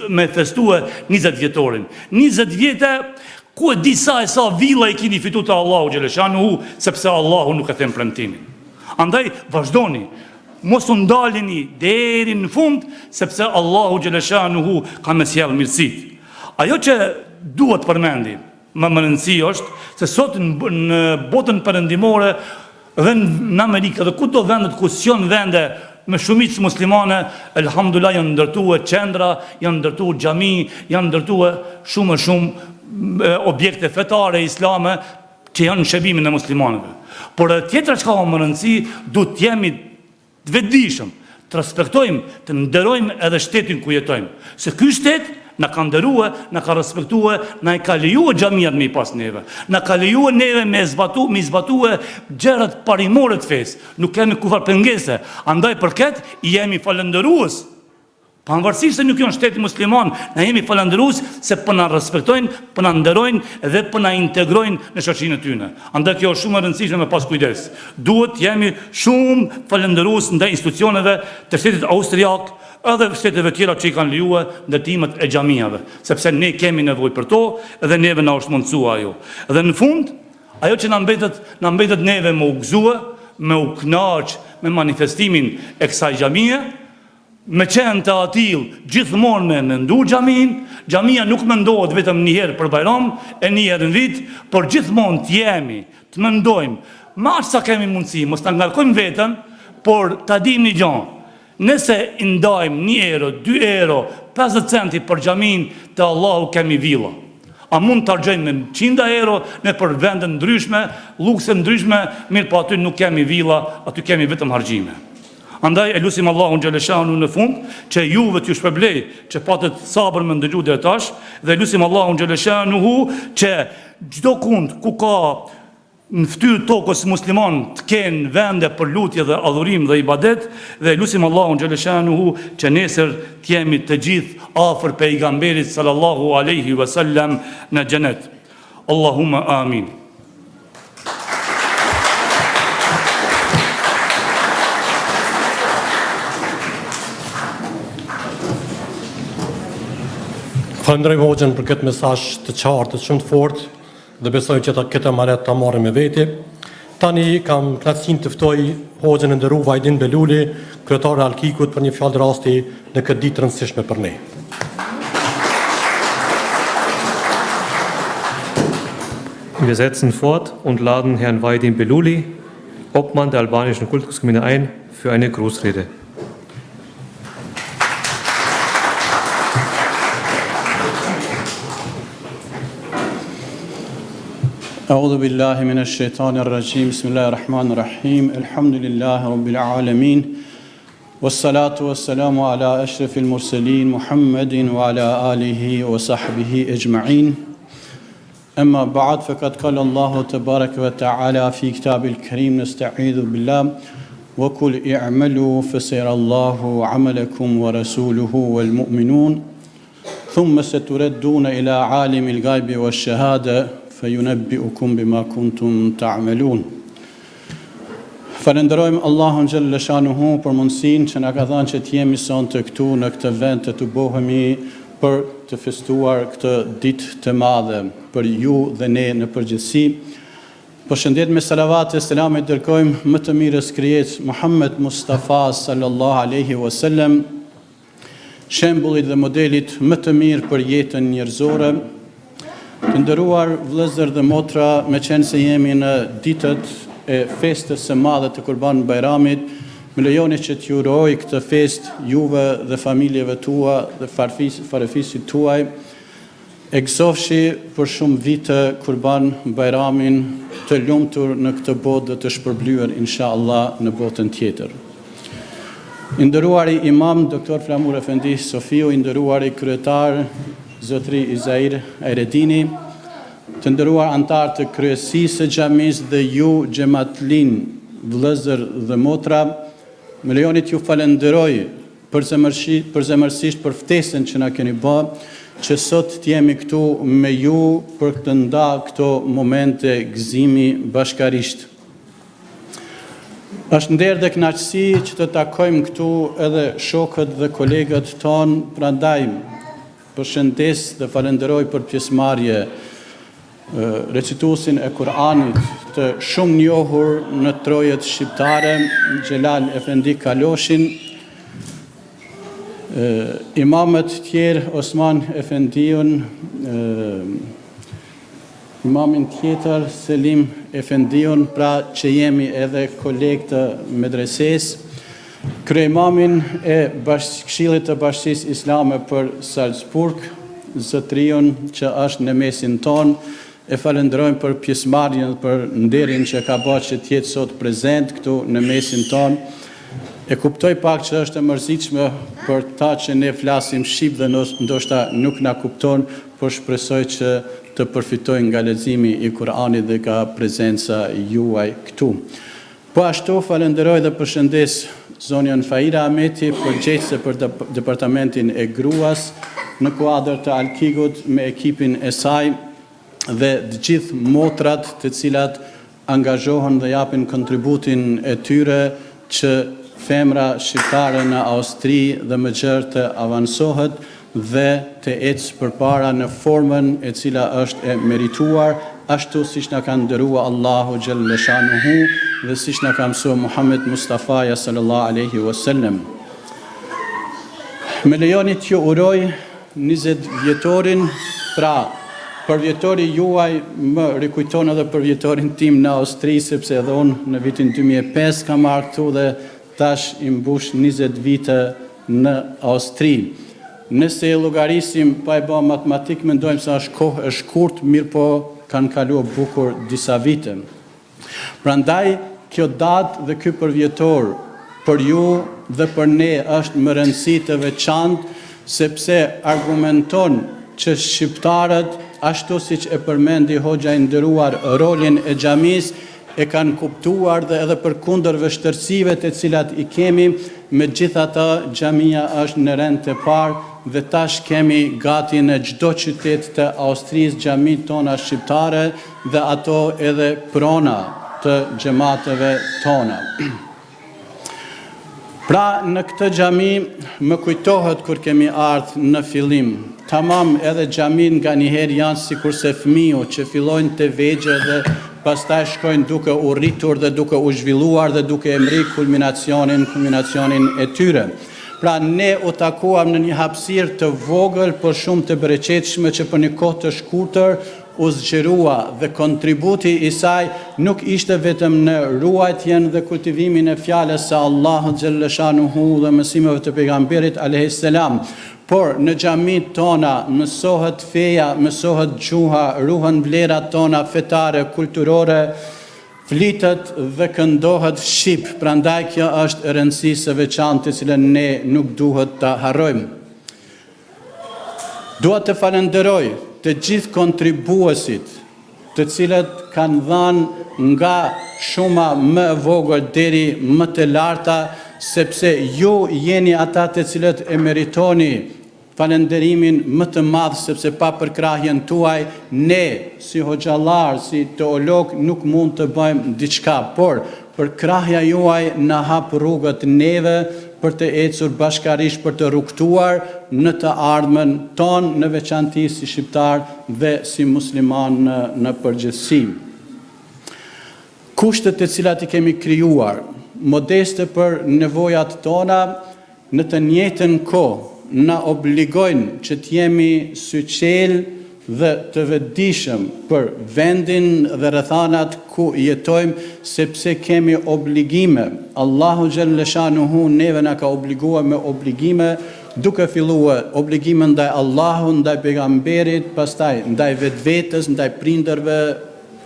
Speaker 9: me festuar 20 vjetorin. 20 vjete ku e di sa villa i keni fituar te Allahu xhaleshanuhu, sepse Allahu nuk e them premtimin. Andaj vazhdoni. Mos u ndaleni deri në fund, sepse Allahu xhaleshanuhu ka më sjell mirësi. Ajo që duhet përmendim, më rëndësi është se sot në botën perëndimore dhe në Amerikë dhe kudo vendet ku janë vende me shumicë muslimane, elhamdulillah janë ndërtuar qendra, janë ndërtuar xhami, janë ndërtuar shumë objekte fetare islame që janë në shërbimin e muslimanëve. Por tjetra çka ka më rëndësi, duhet jemi të vetëdijshëm, të respektojmë, të nderojmë edhe shtetin ku jetojmë. Se ky shtet na ka nderuar, na ka respektuar, na i ka lejuar xhamiat me i pas neve. Na ka lejuar neve me zbatue gjërat parimore të fesë. Nuk kemi kufar pengese. Andaj përket jemi falëndërues. Pavarësisht se nuk janë shteti musliman, na jemi falëndërues se po na respektojnë, po na nderojnë dhe po na integrojnë në shoqërinë e tyre. Andaj kjo është shumë e rëndësishme me pas kujdes. Duhet jemi shumë falëndërues ndaj institucioneve të shtetit austriak, edhe shteteve tjera që i kanë lejuar ndërtimet e xhamiave, sepse ne kemi nevojë për to dhe neve na është mundsuar ajo. Dhe në fund, ajo që na mbetet neve me u gëzue, me u kënaq me manifestimin e kësaj xhamie, me qenë të atil gjithmonë me mendu xhamia nuk mendohet vetëm një herë për Bajram e një herë në vit, por gjithmonë të jemi, të mendojmë, ma sa kemi mundësi, mos ta ngarkojmë veten, por ta dim një gjë. Nëse i ndajmë 1 euro, 2 euro, 50 centi për xhamin, te Allahu kemi villa. A mund të argjojmë me 100 euro në për vende ndryshme, lukse ndryshme, mirë po aty nuk kemi villa, aty kemi vetëm harxhime. Andaj e lutim Allahun xhaleshanu në fund që juve t'ju shpërblej që patët sabër me ndëgju deri tash dhe lutim Allahun xhaleshanu që çdo kund ku ka në fytyrë tokës musliman të kenë vende për lutje dhe adhurim dhe ibadet dhe lutim Allahun xhaleshanu që nesër të jemi të gjithë afër pejgamberit sallallahu alaihi wasallam në xhenet. Allahumma amin.
Speaker 1: Falenderoj Hoxhën për këtë mesazh të qartë, shumë të fortë dhe besoj që këtë amanet ta marrim me veti. Tani kam kënaqësinë të ftoj Hoxhën e nderuar Vajdin Beluli, kryetar e Alkikut për një fjalë rasti në këtë ditë të rëndësishme për ne.
Speaker 2: Wir setzen fort und laden Herrn Vajdin Beluli, Obmann der albanischen Kultusgemeinde ein, für eine Grußrede.
Speaker 10: أعوذ بالله من الشيطان الرجيم بسم الله الرحمن الرحيم الحمد لله رب العالمين والصلاة والسلام على أشرف المرسلين محمد وعلى آله وصحبه أجمعين أما بعد فقد قال الله تبارك وتعالى في كتاب الكريم نستعيذ بالله وقل اعملوا فسيرى الله عملكم ورسوله والمؤمنون ثم ستردون إلى عالم الغيب والشهادة فينبئكم بما كنتم تعملون. Falenderojmë Allahun xhalla shanuhu për mundësinë që na ka dhënë që të jemi sonte këtu në këtë vend të bohemi për të festuar këtë ditë të madhe për ju dhe ne në përgjithësi. Përshëndet me salavat e selam e dërgojmë më të mirës krijes Muhammed Mustafa sallallahu alaihi wasallam, shembullit dhe modelit më të mirë për jetën njerëzore. Të nderuar vëllezër dhe motra, me qenë se jemi në ditët e festës së madhe të Kurban Bajramit, më lejoni që t'ju uroj këtë fest juve dhe familjeve tua dhe farefisit tuaj, e gëzofshi për shumë vite Kurban Bajramin të lumtur në këtë botë dhe të shpërblyer inshallah në botën tjetër. I nderuari imam Dr. Flamur Efendi Sofiu, i nderuari kryetar Zotri Izair Eredini, të nderuar antar të kryesisë së xhamisë dhe ju xhamatlin, vëllezër dhe motra, më lejoni t'ju falenderoj përzemërsisht për ftesën që na keni bërë, që sot t'jemi këtu me ju për të nda këto momente gëzimi bashkarisht. Është nder dhe kënaqësi që të takojmë këtu edhe shokët dhe kolegët tonë, prandaj përshëndes dhe falenderoj për pjesëmarrje recituesin e Kur'anit të shumë njohur në trojet shqiptare, Xhelal Efendi Kaloshin, imamet tjerë Osman Efendiun, imamin tjetër Selim Efendiun, pra që jemi edhe kolegë të medreses, krye'imamin e Këshillit të Bashkisë Islame për Salzburg, Zotriun që është në mesin ton, e falenderojmë për pjesëmarrjen, për nderin që ka bërë që të jetë sot prezent këtu në mesin ton. E kuptoj pak që është e mërzitshme për ta që ne flasim shqip dhe ndoshta nuk na kupton, por shpresoj që të përfitojnë nga leximi i Kuranit dhe nga prezenca juaj këtu. Po ashtu falenderoj dhe përshëndes zonjën Fahira Ahmeti, përgjegjëse për departamentin e gruas në kuadër të Alkigut me ekipin e saj dhe të gjithë motrat të cilat angazhohen dhe japin kontributin e tyre që femra shqiptare në Austri dhe më gjerë të avansohet dhe të ecë përpara në formën e cila është e merituar, ashtu siç na ka nderua Allahu xhalla shanuhu dhe siç na ka mësuar Muhammed Mustafa sallallahu alaihi wasallam. Me lejoni t'ju uroj 20 vjetorin, pra për vjetori juaj më rikujton edhe për vjetorin tim në Austri, sepse edhe unë në vitin 2005 kam ardhur këtu dhe tash i mbush 20 vite në Austri. Nëse e llogarisim pa e bërë matematik, mendojmë se është kohë e shkurt, mirë po kanë kaluar bukur disa vite. Prandaj kjo datë dhe ky përvjetor për ju dhe për ne është më rëndësi të veçantë, sepse argumenton që shqiptarët, ashtu siç e përmendi hoxha i nderuar, rolin e xhamisë e kanë kuptuar dhe edhe përkundër vështirësive të cilat i kemi, megjithatë xhamia është në rend të parë dhe tash kemi gati në çdo qytet të Austrisë xhamit tona shqiptare dhe ato edhe prona të xhamateve tona. Pra në këtë xhami më kujtohet kur kemi ardhur në fillim. Tamam, edhe xhamin nga njëherë janë sikurse fëmijë që fillojnë të vegjë dhe pastaj shkojnë duke u rritur dhe duke u zhvilluar dhe duke e mri kulminacionin e tyre. Pra ne u takuam në një hapësirë të vogël, por shumë të bereqetshme që për një kohë të shkurtër u zgjerua dhe kontributi i saj nuk ishte vetëm në ruajtjen dhe kultivimin e fjalës së Allahut xhalla shanuhu dhe mësimeve të pejgamberit alayhis salam, por në xhamit tona mësohet feja, mësohet gjuha, ruhen vlerat tona fetare, kulturore, flitet dhe këndohet shqip. Prandaj kjo është e rëndësishme e veçantë të cilën ne nuk duhet ta harrojmë. Dua të falenderoj të gjithë kontribuesit, të cilët kanë dhënë nga shuma më e vogël deri më të larta, sepse ju jeni ata të cilët e meritoni falenderimin më të madh, sepse pa përkrahjen tuaj ne si hoxhallar, si teolog nuk mund të bëjmë diçka, por përkrahja juaj na hap rrugët neve për të ecur bashkarisht për të rrugtuar në të ardhmen tonë, në veçanti si shqiptar dhe si musliman në përgjithësi. Kushtet të cilat i kemi krijuar, modeste për nevojat tona, në të njëjtën kohë na obligojnë që të jemi syqel dhe të vetëdijshëm për vendin dhe rrethanat ku jetojmë, sepse kemi obligime. Allahu xhalla shanuhu neve na ka obliguar me obligime, duke filluar obligime ndaj Allahut, ndaj pejgamberit, pastaj ndaj vetvetes, ndaj prindërve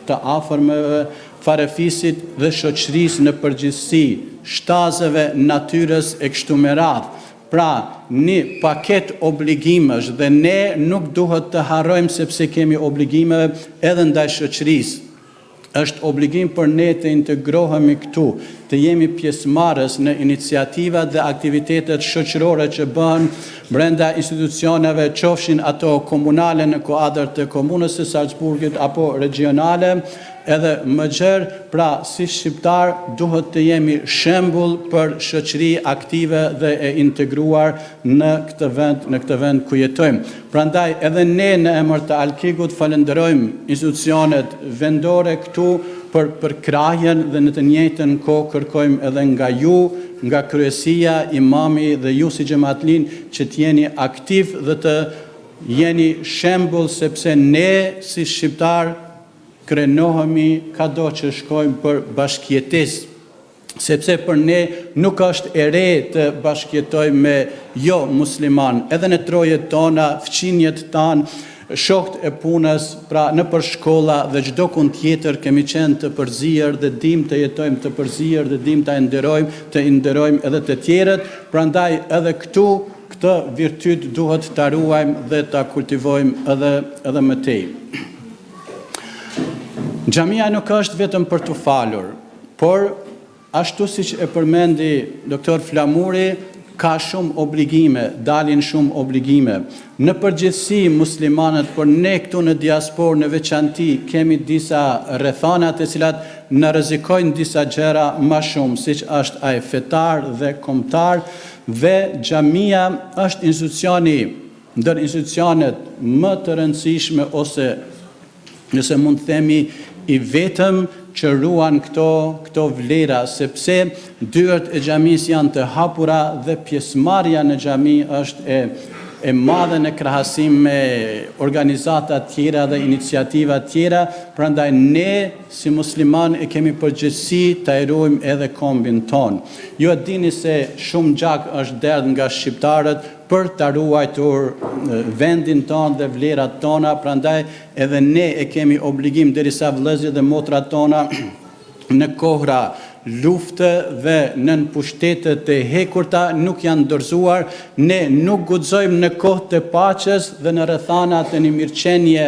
Speaker 10: të afërmeve, farefisit dhe shoqërisë në përgjithësi, shtazeve, natyrës e kështu me radhë. Pra, një paket obligimesh dhe ne nuk duhet të harrojmë sepse kemi obligime edhe ndaj shoqërisë. Është obligim për ne të integrohemi këtu, të jemi pjesëmarrës në iniciativat dhe aktivitetet shoqërore që bëhen brenda institucioneve, qofshin ato komunale në kuadër të komunës së Salzburgit apo regionale, edhe më gjerë, pra si shqiptar duhet të jemi shembull për shoqëri aktive dhe e integruar në këtë vend ku jetojmë. Prandaj edhe ne në emër të Alkigut falenderojmë institucionet vendore këtu për përkrahjen dhe në të njëjtën kohë kërkojmë edhe nga ju, nga kryesia, imami dhe ju si xhamatlin që të jeni aktiv dhe të jeni shembull, sepse ne si shqiptar krenohemi kado që shkojmë për bashkëjetesë, sepse për ne nuk është e re të bashkëjetojmë me jo musliman, edhe në trojet tona, fqinjet tanë, shokët e punës, pra në për shkolla dhe çdo kund tjetër kemi qenë të përzier dhe dim të jetojmë të përzier dhe dim të nderojmë edhe të tjerët, prandaj edhe këtu këtë virtyt duhet ta ruajmë dhe ta kultivojmë edhe më tej. Xhamia nuk është vetëm për të falur, por ashtu siç e përmendi doktor Flamuri, ka shumë obligime, dalin shumë obligime. Në përgjithësi muslimanët, por ne këtu në diasporë në veçanti kemi disa rrethana të cilat na rrezikojnë disa gjëra më shumë, siç është ai fetar dhe kombëtar, dhe xhamia është institucioni ndër institucionet më të rëndësishme ose nëse mund të themi i vetëm që ruan këto vlera, sepse dyert e xhamisë janë të hapura dhe pjesëmarrja në xhami është e madhe në krahasim me organizata tjera dhe iniciativa tjera, prandaj ne si musliman e kemi përgjegjësi ta ruajmë edhe kombin ton. Ju e dini se shumë gjak është derdhë nga shqiptarët për të ruajtur vendin ton dhe vlerat tona, prandaj edhe ne e kemi obligim derisa vëllezërit dhe motrat tona në kohra lufte dhe në pushtetet e hekurta nuk janë dorëzuar, ne nuk guxojmë në kohë të paqes dhe në rrethanat e një mirëqenie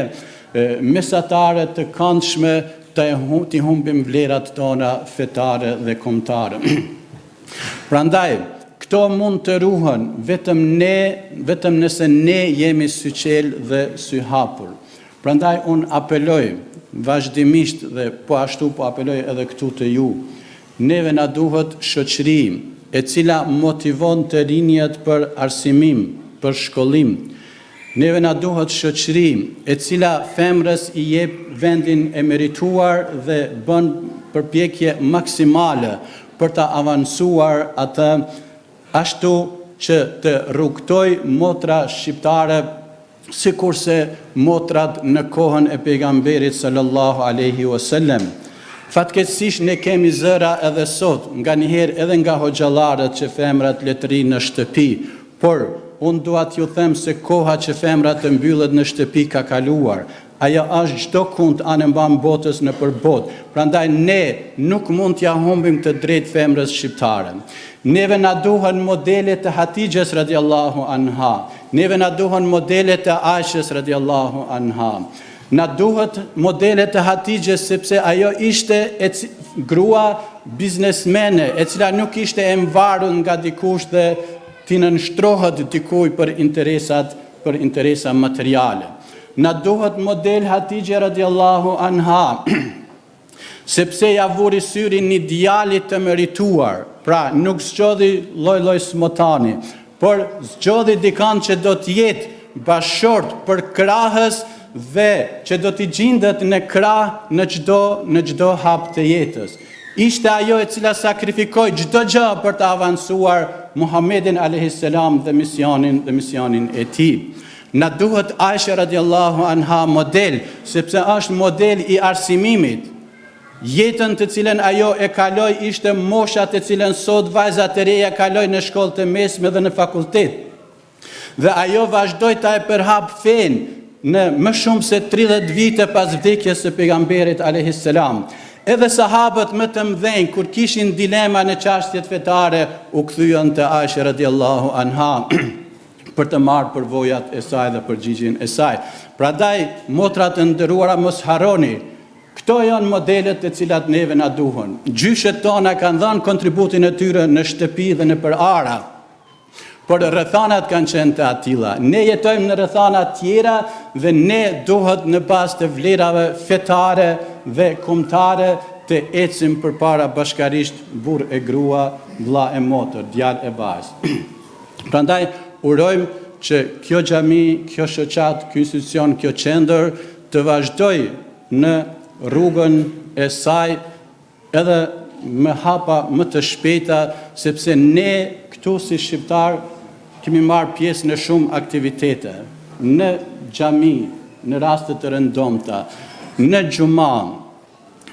Speaker 10: mesatare të këndshme të humbim vlerat tona fetare dhe kombëtare. Prandaj këto mund të ruhen vetëm nëse ne jemi sy qel dhe sy hapur. Prandaj unë apeloj vazhdimisht dhe po ashtu po apeloj edhe këtu të ju. Neve na duhet shoqëri e cila motivon të rinjët për arsimim, për shkollim. Neve na duhet shoqëri e cila femrës i jep vendin e merituar dhe bën përpjekje maksimale për ta avancuar atë ashtu që të rrugtoj motra shqiptare sikurse motrat në kohën e pejgamberit sallallahu alaihi wasallam. Fatkeqësisht ne kemi zëra edhe sot, nga njëherë edhe nga hoxhallarët që femrat letërinë në shtëpi, por unë dua t'ju them se koha që femrat të mbyllet në shtëpi ka kaluar. Ajo është çdo kund anëmban botës në përbot. Prandaj ne nuk mund t'ja humbim të drejtë femrës shqiptare. Neve na duhen modele të Hatixhes radiallahu anha. Neve na duhen modele të Aishës radiallahu anha. Na duhet modele të Hatixhes sepse ajo ishte grua biznesmene, e cila nuk ishte e mvarur nga dikush dhe t'i nënshtrohet dikuj për interesa materiale. Na duhet model Hatixhe radiallahu anha, sepse ja vuri syrin një djalit të merituar, pra nuk zgjodhi lloj-lloj smotani, por zgjodhi dikan që do t'jetë bashkëshort për krahës dhe që do t'i gjendet në krah në çdo hap të jetës. Ishte ajo e cila sakrifikoi çdo gjë për të avancuar Muhammedin alayhis salam dhe misionin e tij. Na duhet Aisha radiallahu anha model, sepse është model i arsimimit. Jetën të cilën ajo e kaloi ishte mosha të cilën sot vajzat e reja kalojnë në shkollë të mesme dhe në fakultet. Dhe ajo vazhdoi ta e përhap fen në më shumë se 30 vite pas vdekjes së pejgamberit alayhis salam. Edhe sahabët më të mëdhenj kur kishin dilema në çështjet fetare u kthyen te Aisha radiallahu anha për të marrë përvojat e saj dhe përgjigjen e saj. Prandaj motrat e nderuara mos harroni, këto janë modelet të cilat neve na duhen. Gjyshet tona kanë dhënë kontributin e tyre në shtëpi dhe në për ara, por rrethanat kanë qenë të atilla. Ne jetojmë në rrethana tjera dhe ne duhet në bazë të vlerave fetare dhe kombëtare të ecim përpara bashkarisht burr e grua, vëlla e motër, djalë e vajzë. Prandaj urojmë që kjo xhami, kjo shoqat, ky institucion, kjo qendër të vazhdoj në rrugën e saj edhe me hapa më të shpejta, sepse ne këtu si shqiptar kemi marrë pjesë në shumë aktivitete, në xhami, në raste të rëndomta, në xhuma,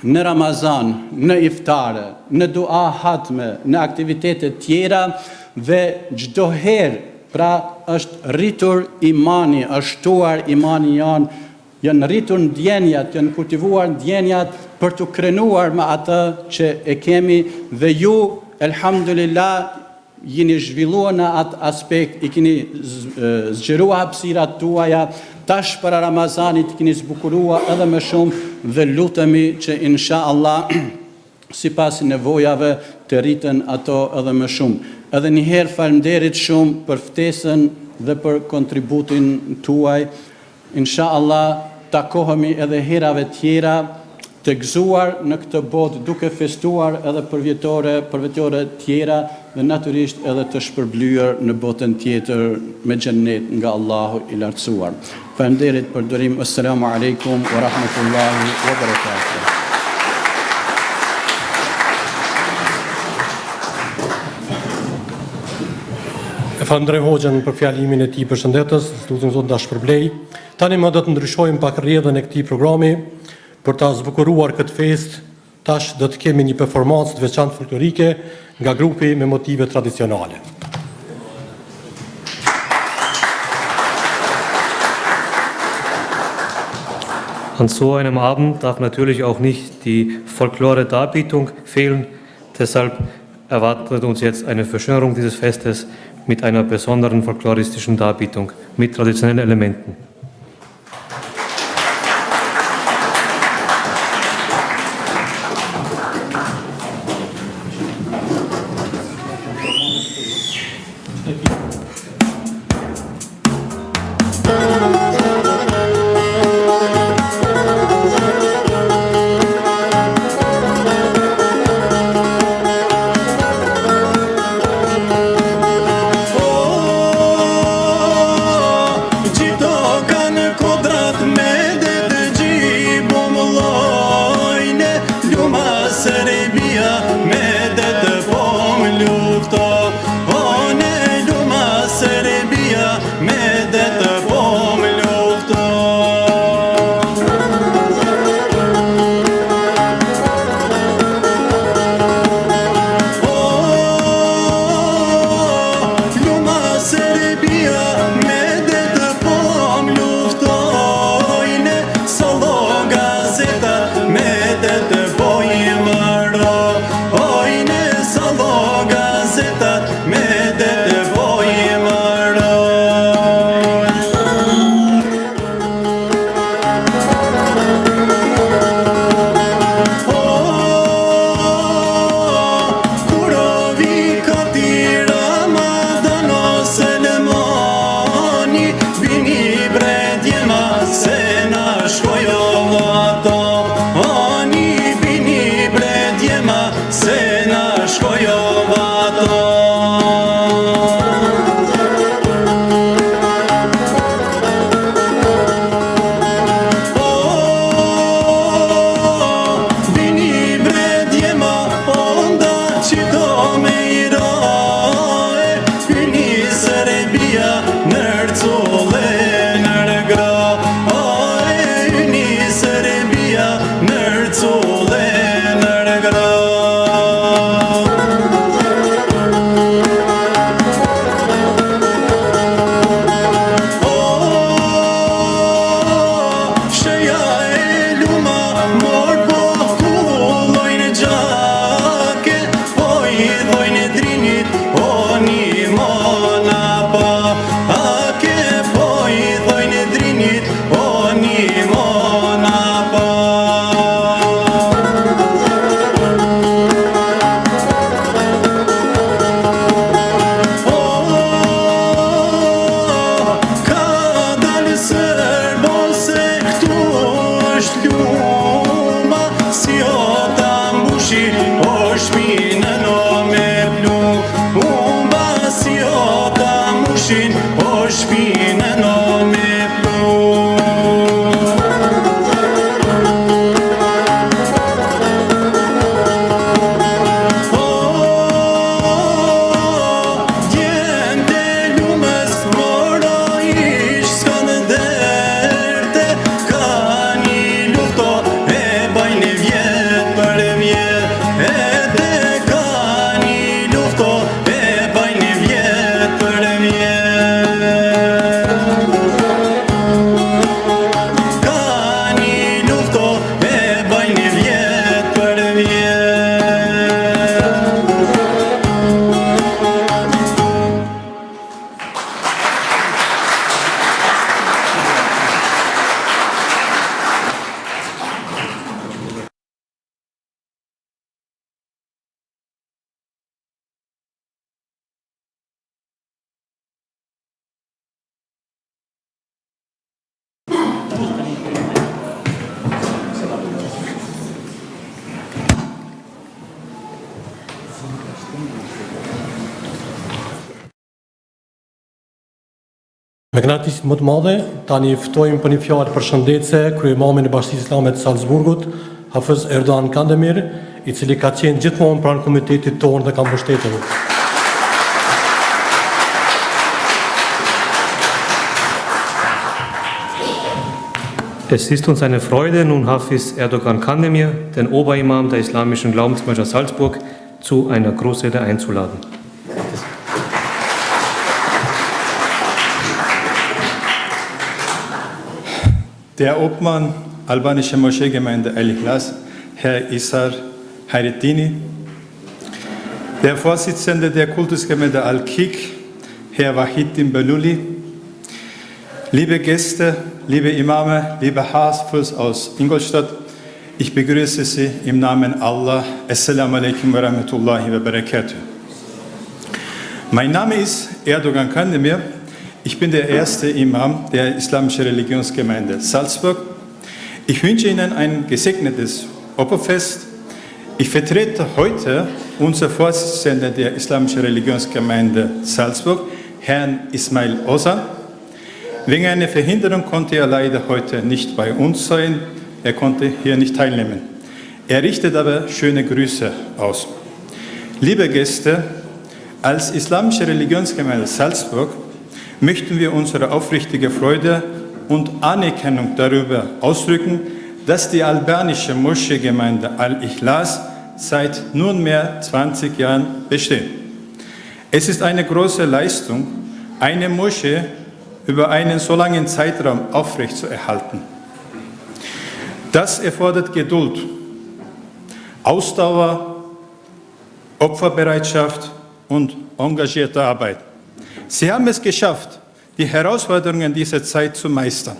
Speaker 10: në Ramazan, në iftare, në dua hatme, në aktivitete tjera dhe çdo herë Pra është rritur imani, është shtuar imani janë rritur ndjenjat, janë kultivuar ndjenjat për të krenuar me atë që e kemi dhe ju, elhamdulillah, jeni zhvilluar në atë aspekt, i keni zgjerua hapësirat tuaja, tash para Ramazanit keni zbukurua edhe më shumë dhe lutemi që insha Allah sipas nevojave të rriten ato edhe më shumë. Edhe njëherë falënderit shumë për ftesën dhe për kontributin tuaj. Insha Allah takohemi edhe herave tjera të gëzuar në këtë botë duke festuar edhe për vjetore tjera dhe natyrisht edhe të shpërblyer në botën tjetër me xhennet nga Allahu i lartësuar. Falënderit për durim. Assalamu alaikum wa rahmatullahi wa barakatuh.
Speaker 1: E falënderoj Hoxhën për fjalimin e tij përshëndetës, lutem Zotin ta shpërblej. Tani më do të ndryshojmë pak rrjedhën e këtij programi për ta zbukuruar këtë festë. Tash do të kemi një performancë të veçantë folklorike nga grupi me motive tradicionale.
Speaker 2: An so einem Abend darf natürlich auch nicht die Folklore-Darbietung fehlen. Deshalb erwartet uns jetzt eine Verschönerung dieses Festes mit einer besonderen folkloristischen Darbietung mit traditionellen Elementen.
Speaker 1: Me kënaqësi më të madhe, tani ftojmë për një fjalë përshëndetse kryeïmamin e Bashkisë Islame të Salzburgut, Hafiz Erdogan Kandemir, i cili ka qenë gjithmonë pranë komitetit tonë dhe ka mbështetur.
Speaker 2: Es ist uns eine Freude, nun Hafiz Erdogan Kandemir, den Oberimam der islamischen Glaubensgemeinschaft Salzburg, zu einer Großrede einzuladen.
Speaker 11: Der Obmann albanischer Moscheegemeinde Al-Ikhlas, Herr Isar Hayreddini, der Vorsitzende der Kultusgemeinde Al-Kik, Herr Wahidin Beluli, liebe Gäste, liebe Imame, liebe Hafiz aus Ingolstadt, ich begrüße Sie im Namen Allah. Assalamu alaikum wa rahmatullahi wa barakatuh. Mein Name ist Erdogan Kandemir. Ich bin der erste Imam der islamischen Religionsgemeinde Salzburg. Ich wünsche Ihnen ein gesegnetes Opferfest. Ich vertrete heute unser Vorsitzender der islamischen Religionsgemeinde Salzburg, Herrn Ismail Ozan. Wegen einer Verhinderung konnte er leider heute nicht bei uns sein. Er konnte hier nicht teilnehmen. Er richtet aber schöne Grüße aus. Liebe Gäste, als islamische Religionsgemeinde Salzburg möchten wir unsere aufrichtige Freude und Anerkennung darüber ausdrücken, dass die albanische Moscheegemeinde Al-Ikhlas seit nunmehr 20 Jahren besteht. Es ist eine große Leistung, eine Moschee über einen so langen Zeitraum aufrechtzuerhalten. Das erfordert Geduld, Ausdauer, Opferbereitschaft und engagierte Arbeit. Sie haben es geschafft, die Herausforderungen dieser Zeit zu meistern.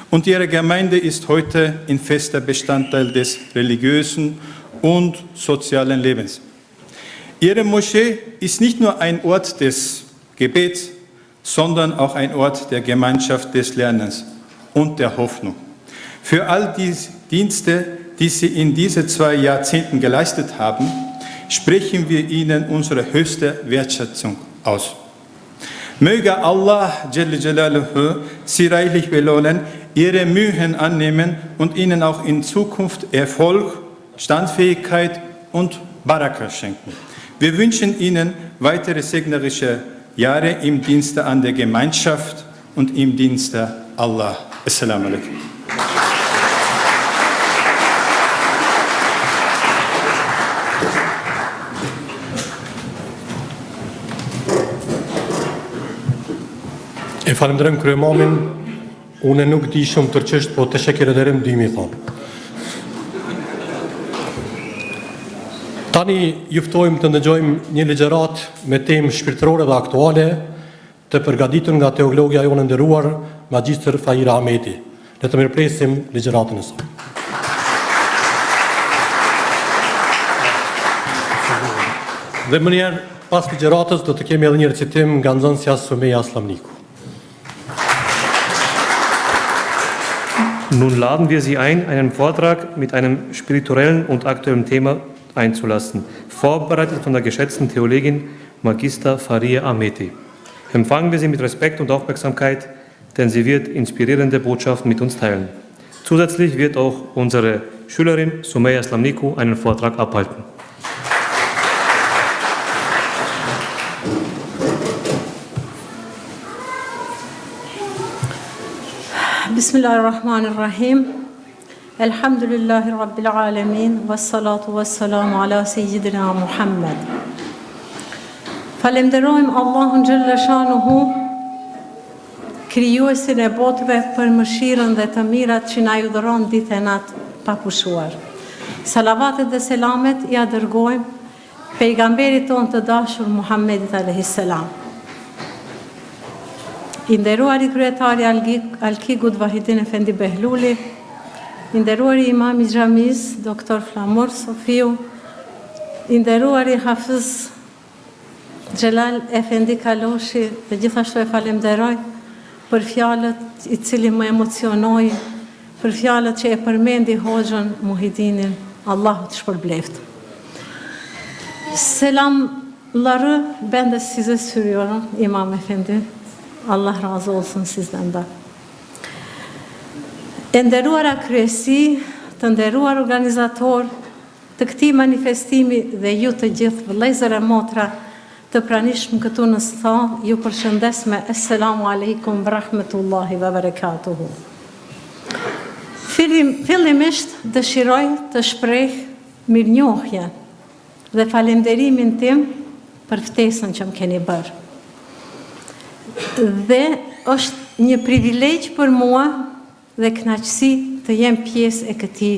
Speaker 11: Und Ihre Gemeinde ist heute ein fester Bestandteil des religiösen und sozialen Lebens. Ihre Moschee ist nicht nur ein Ort des Gebets, sondern auch ein Ort der Gemeinschaft des Lernens und der Hoffnung. Für all die Dienste, die Sie in diesen 2 Jahrzehnten geleistet haben, sprechen wir Ihnen unsere höchste Wertschätzung aus. Möge Allah Jalla Jalaluhu Sie reichlich belohnen, Ihre Mühen annehmen und Ihnen auch in Zukunft Erfolg, Standfähigkeit und Baraka schenken. Wir wünschen Ihnen weitere segnerische Jahre im Dienste an der Gemeinschaft und im Dienste Allah. Assalamu alaikum.
Speaker 1: E falenderojmë kryeïmamin, unë nuk di shumë turqisht, po teşekkür ederim dimi thonë. Tani juftojmë të ndëgjojmë një ligjërat me temë shpirtërore dhe aktuale të përgatitur nga teologja jonë nderuar Magjistër Fahira Ahmeti. Le të mirëpresim ligjëratën e saj. Dhe më njerë pas ligjëratës do të kemi edhe një recitim nga nxënësja Sumeja Aslamniku.
Speaker 2: Nun laden wir Sie ein, einen Vortrag mit einem spirituellen und aktuellen Thema einzulassen, vorbereitet von der geschätzten Theologin Magister Fahira Ahmeti. Empfangen wir Sie mit Respekt und Aufmerksamkeit, denn sie wird inspirierende Botschaften mit uns teilen. Zusätzlich wird auch unsere Schülerin Sumeja Aslamniku einen Vortrag abhalten.
Speaker 12: Bismillahirrahmanirrahim. Elhamdulillahi Rabbil Alamin. Wassalatu wassalamu ala Sayyidina Muhammed. Falenderojmë Allahun Gjelle Shanuhu, krijuesin e botëve, për mëshirën dhe të mirat që na ju dhuron ditë e natë pa pushuar. Salavatet dhe selamet ja dërgojmë pejgamberit tonë të dashur Muhammedit alayhis salam. I nderuari kryetari Al-Kigut Wahidin Efendi Behluli, i nderuari imam i xhamis Doktor Flamur Sofiu, i nderuari Hafiz Xhelal Efendi Kaloshi, dhe gjithashtu e falenderoj për fjalët i cili më emocionoi, për fjalët që e përmendi Hoxhën Muhidinin, Allahu të shpërbleft. Selamları ben de size sürüyorum İmam Efendi. Allah razı olsun sizden de. E nderuara kryesi, të nderuar organizator të këtij manifestimi dhe ju të gjithë vëllezër e motra të pranishëm këtu në sallë, ju përshëndes me Assalamu alaikum wa rahmetullahi wa barakatuhu. Fillimisht dëshiroj të shpreh mirënjohjen dhe falenderimin tim për ftesën që më keni bërë. Dhe është një privilegj për mua dhe kënaqësi të jem pjesë e këtij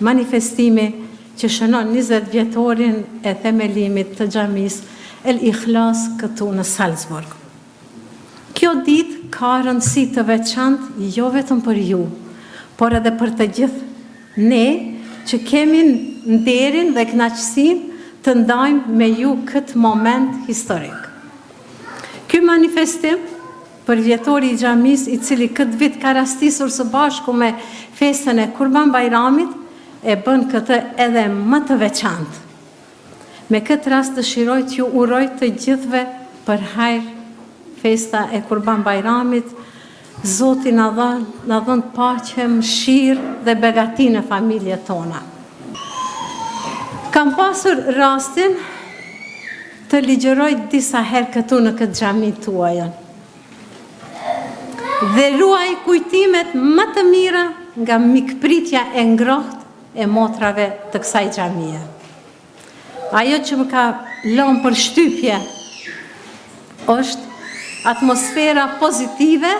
Speaker 12: manifestimi që shënon 20 vjetorin e themelimit të xhamisë El Ikhlas këtu në Salzburg. Kjo ditë ka rëndësi të veçantë jo vetëm për ju, por edhe për të gjithë ne që kemi nderin dhe kënaqësinë të ndajmë me ju këtë moment historik. Ky manifestim për vjetori i xhamisë, i cili këtë vit ka rastisur së bashku me festën e Kurban Bayramit, e bën këtë edhe më të veçantë. Me këtë rast dëshiroj t'ju uroj të gjithëve për hajër festa e Kurban Bayramit, Zoti na dhën paqe, mëshirë dhe begati në familjet tona. Kam pasur rastin të ligjëroj disa herë këtu në këtë xhami tuajën. Dhe luaj kujtimet më të mira nga mikpritja e ngrohtë e motrave të kësaj xhamie. Ajo që më ka lënë për shtypje është atmosfera pozitive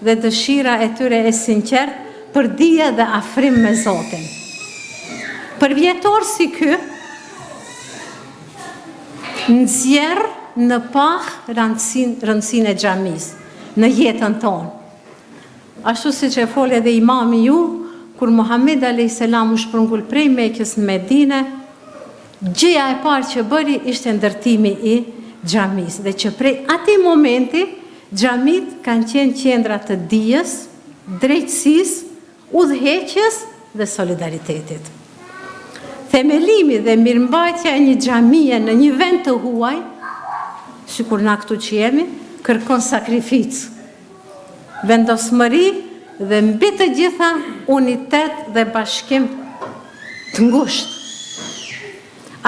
Speaker 12: dhe dëshira e tyre e sinqertë për dije dhe afrim me Zotin. Për vjetor si ky, nxjerr në pah rëndësinë e xhamisë në jetën tonë. Ashtu siç e fol edhe imami ju, kur Muhamedi alayhis salam u shpërngul prej Mekës në Medinë, gjëja e parë që bëri ishte ndërtimi i xhamisë, dhe që prej atij momenti xhamit kanë qenë qendra të dijes, drejtësisë, udhëheqjes dhe solidaritetit. Themelimi dhe mirëmbajtja e një xhamie në një vend të huaj, sikur na këtu që jemi, kërkon sakrificë, vendosmëri dhe mbi të gjitha unitet dhe bashkim të ngushtë.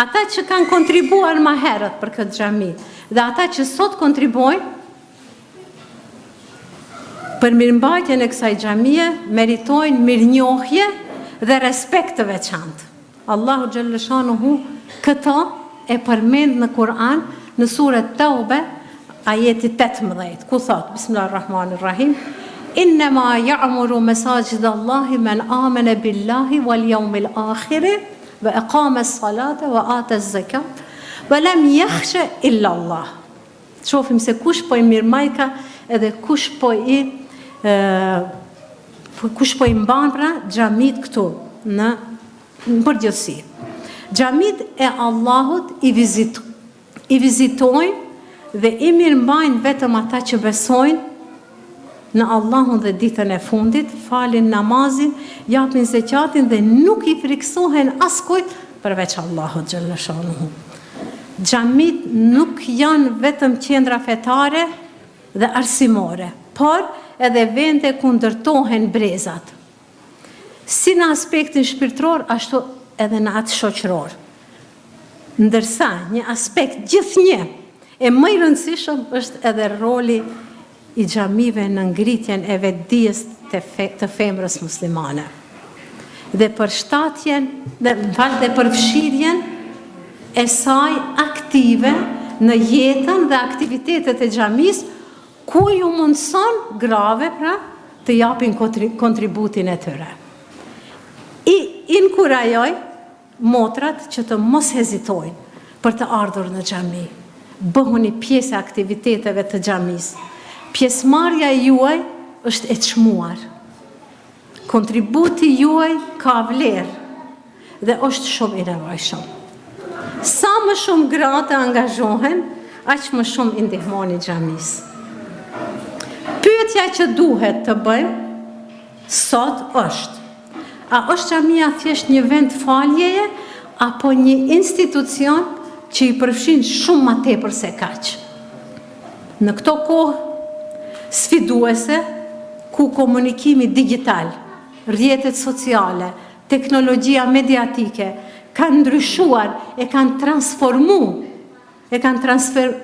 Speaker 12: Ata që kanë kontribuar më herët për këtë xhami dhe ata që sot kontribuojnë për mirëmbajtjen e kësaj xhamie meritojnë mirënjohje dhe respekt të veçantë. Allahu xhalla shanuhu këto e përmend në Kur'an në surën Taube ajeti 18, ku thot Bismillahirrahmanirrahim, Innema ya'muru masajid Allahi men amene billahi wal yawmil akhiri ve eqame salate ve ate zekat ve lem yakhsha illa Allah. Shofim se kush po i mirëmajka edhe kush po i mban pra xhamit këtu në përgjithësi. Xhamit e Allahut i vizitojnë dhe i mirëmbajnë vetëm ata që besojnë në Allahun dhe ditën e fundit, falin namazin, japin zekatin dhe nuk i friksohen askujt përveç Allahut xhalla shanuhu. Xhamit nuk janë vetëm qendra fetare dhe arsimore, por edhe vende ku ndërtohen brezat. Si në aspektin shpirtëror, ashtu edhe në atë shoqëror. Ndërsa një aspekt gjithnjë e më i rëndësishëm është edhe roli i xhamive në ngritjen e vetdijes të femrës muslimane. Dhe për shtatjen dhe përfshirjen e saj aktive në jetën dhe aktivitetet e xhamisë, ku ju mundson grave pra të japin kontributin e tyre. I inkurajoj motrat që të mos hezitojnë për të ardhur në xhami. Bëhuni pjesë e aktiviteteve të xhamisë. Pjesëmarrja juaj është e çmuar. Kontributi juaj ka vlerë dhe është shumë i nevojshëm. Sa më shumë gra të angazhohen, aq më shumë i ndihmoni xhamisë. Pyetja që duhet të bëjmë sot është: a është xhamia thjesht një vend faljeje apo një institucion që i përfshin shumë më tepër se kaq? Në këto kohë sfiduese ku komunikimi digital, rrjetet sociale, teknologjia mediatike kanë ndryshuar e kanë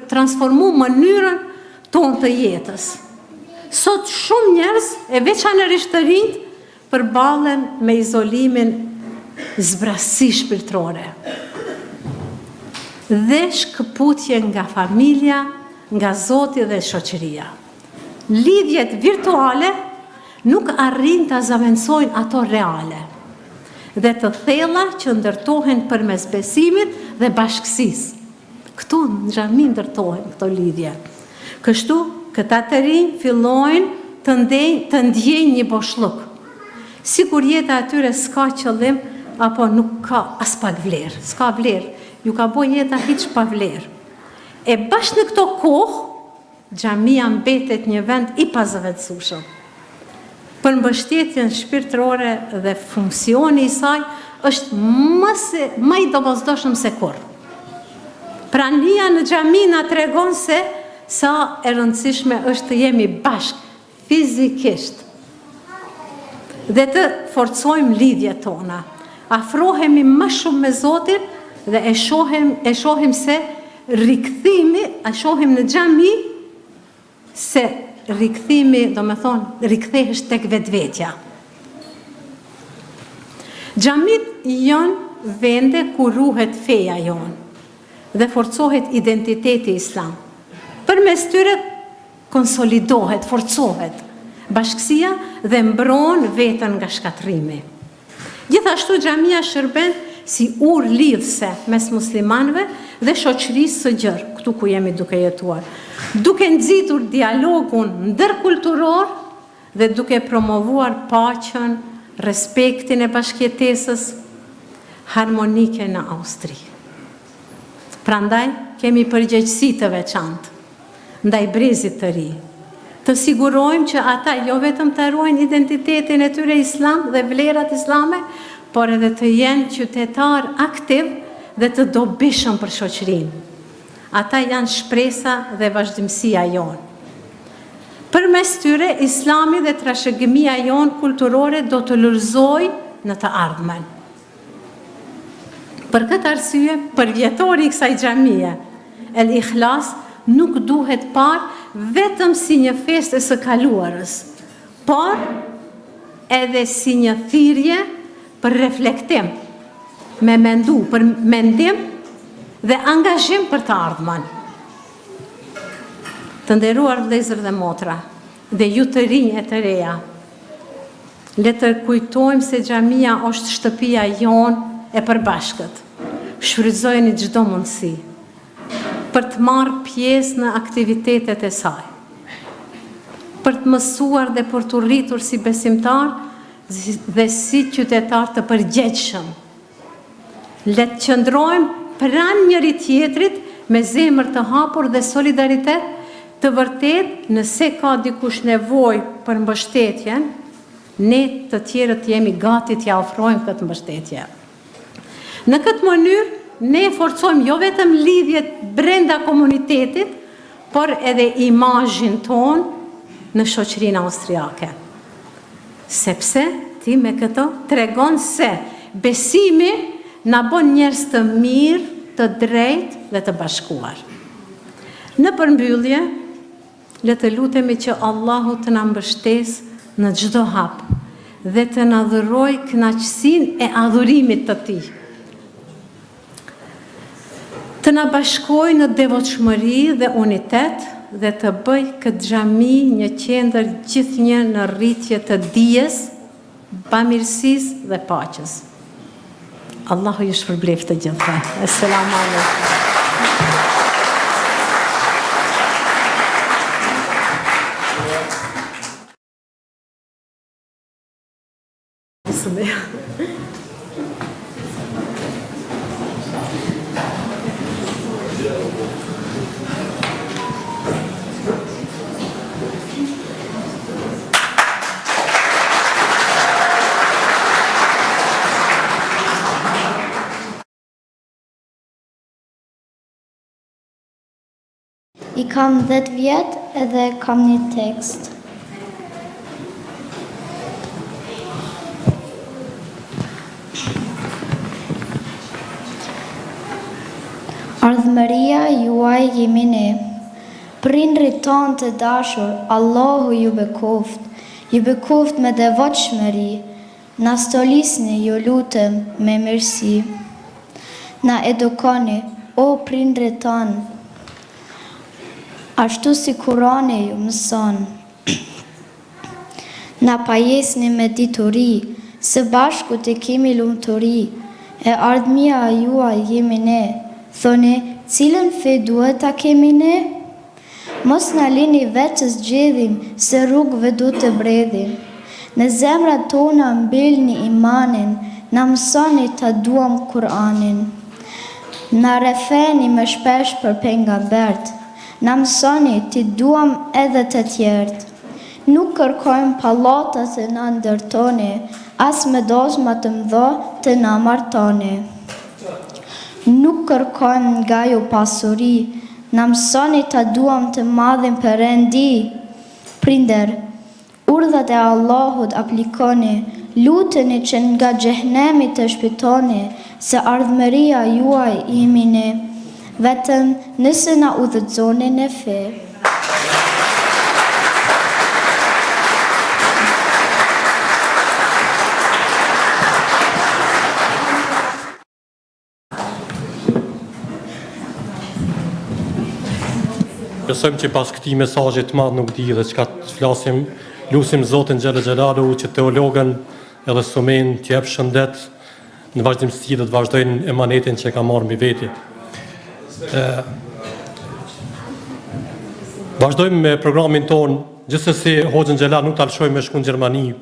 Speaker 12: transformu mënyrën tonë të jetës. Sot shumë njerëz, e veçanërisht të rinjt, përballen me izolimin zbrasi shpirtërore dhe shkëputje nga familja, nga Zoti dhe shoqëria. Lidhjet virtuale nuk arrin të zaventësojnë ato reale dhe të thella që ndërtohen përmes besimit dhe bashkësisë. Këtu në xhami ndërtohen këto lidhje. Kështu, këta të rinj fillojnë të ndjejnë një boshlluk. Sikur jeta atyre s'ka qëllim apo nuk ka as pak vlerë, s'ka vlerë, ju ka bo jeta hiç pa vlerë. E bashkë në këto kohë, xhamia mbetet një vend i pazëvendësueshëm. Për mbështetjen shpirtërore dhe funksioni i saj është më i domosdoshëm se kurrë. Prania në xhami na tregon se sa e rëndësishme është të jemi bashkë fizikisht dhe të forcojmë lidhjet tona. Afrohemi më shumë me Zotin dhe e shohim se rikthimi, e shohim në xhami se rikthimi, do me thonë, rikthehesh tek vetvetja. Xhamit janë vende ku ruhet feja jonë dhe forcohet identiteti islam. Përmes tyre konsolidohet, forcohet bashkësia dhe mbron veten nga shkatrimi. Gjithashtu xhamia shërben si urë lidhse mes muslimanëve dhe shoqërisë së gjerë, këtu ku jemi duke jetuar, duke nxitur dialogun ndërkulturor dhe duke promovuar paqen, respektin e bashkëjetesës harmonike në Austri. Prandaj kemi përgjegjësi të veçantë ndaj brezit të ri. Të sigurojmë që ata jo vetëm të ruajnë identitetin e tyre islam dhe vlerat islame, por edhe të jenë qytetar aktiv dhe të dobishëm për shoqërinë. Ata janë shpresa dhe vazhdimësia jonë. Përmes tyre, islami dhe trashëgimia jonë kulturore do të lulëzojë në të ardhmen. Për këtë arsye, përvjetori i kësaj xhamie, El Ikhlas, nuk duhet parë vetëm si një festë e së kaluarës, por edhe si një thirrje për reflektim, me mendu, për mendim dhe angazhim për të ardhmen. Të nderuar vëllezër dhe motra, dhe ju të rinj e të reja, le të kujtojmë se xhamia është shtëpia jonë e përbashkët. Shfrytëzojeni çdo mundësi për të marrë pjesë në aktivitetet e saj, për të mësuar dhe për të rritur si besimtar dhe si qytetar të përgjegjshëm. Le të qëndrojmë pranë njëri tjetrit me zemër të hapur dhe solidaritet të vërtet. Nëse ka dikush nevojë për mbështetjen, ne të tjerët jemi gati t'ja ofrojmë këtë mbështetje. Në këtë mënyrë, ne forcojmë jo vetëm lidhjet brenda komunitetit, por edhe imazhin ton në shoqërinë austriake. Sepse ti me këto tregon se besimi na bën njerëz të mirë, të drejtë dhe të bashkuar. Në përmbyllje, le të lutemi që Allahu të na mbështesë në çdo hap dhe të na dhurojë kënaqësinë e adhurimit të Tij. Të na bashkojë në devotshmëri dhe unitet dhe të bëj këtë xhami një qendër gjithnjë në rritje të dijes, bamirësisë dhe paqes. Allahu ju shpërbleft të gjithëve. Assalamu alaikum.
Speaker 13: I kam 10 vjet edhe kam një tekst. Ardhmëria juaj jemi ne. Prindrit tonë të dashur, Allahu ju bekoft me devotshmëri. Na stolisni ju lutem me mirësi. Na edukoni, o prindrit tonë, ashtu si Kurani ju mëson. Na pajesni me dituri, së bashku të kemi lumturi, e ardhmia juaj jemi ne. Thoni, cilën fe duhet ta kemi ne? Mos na lini vetë të zgjedhim, se rrugëve du të bredhim. Në zemrat tona mbilni imanin, na mësoni ta duam Kur'anin. Na refeni më shpesh për pejgambert, na mësoni ti duam edhe të tjerët. Nuk kërkojmë pallata të na ndërtoni, as me dosma të mdho të na martoni. Nuk kërkojmë nga ju pasuri, na mësoni ta duam të madhin Perëndi. Prinder, urdhat e Allahut aplikoni, luteni që nga xhehenemi të shpëtoni, se ardhmëria juaj jemi ne, vetëm nëse na udhëzoni në fe.
Speaker 1: Besojmë që pas këtij mesazhi të madh nuk di dhe çka të flasim, lutim Zotin Xhelel Xhelalu që teologën edhe Sumen të jap shëndet në vazhdimsi dhe të vazhdojnë emanetin që ka marrë mbi veti. Vazhdojmë me programin ton, gjithsesi Hoxhën Xhelal nuk ta lëshojmë me shku në Gjermani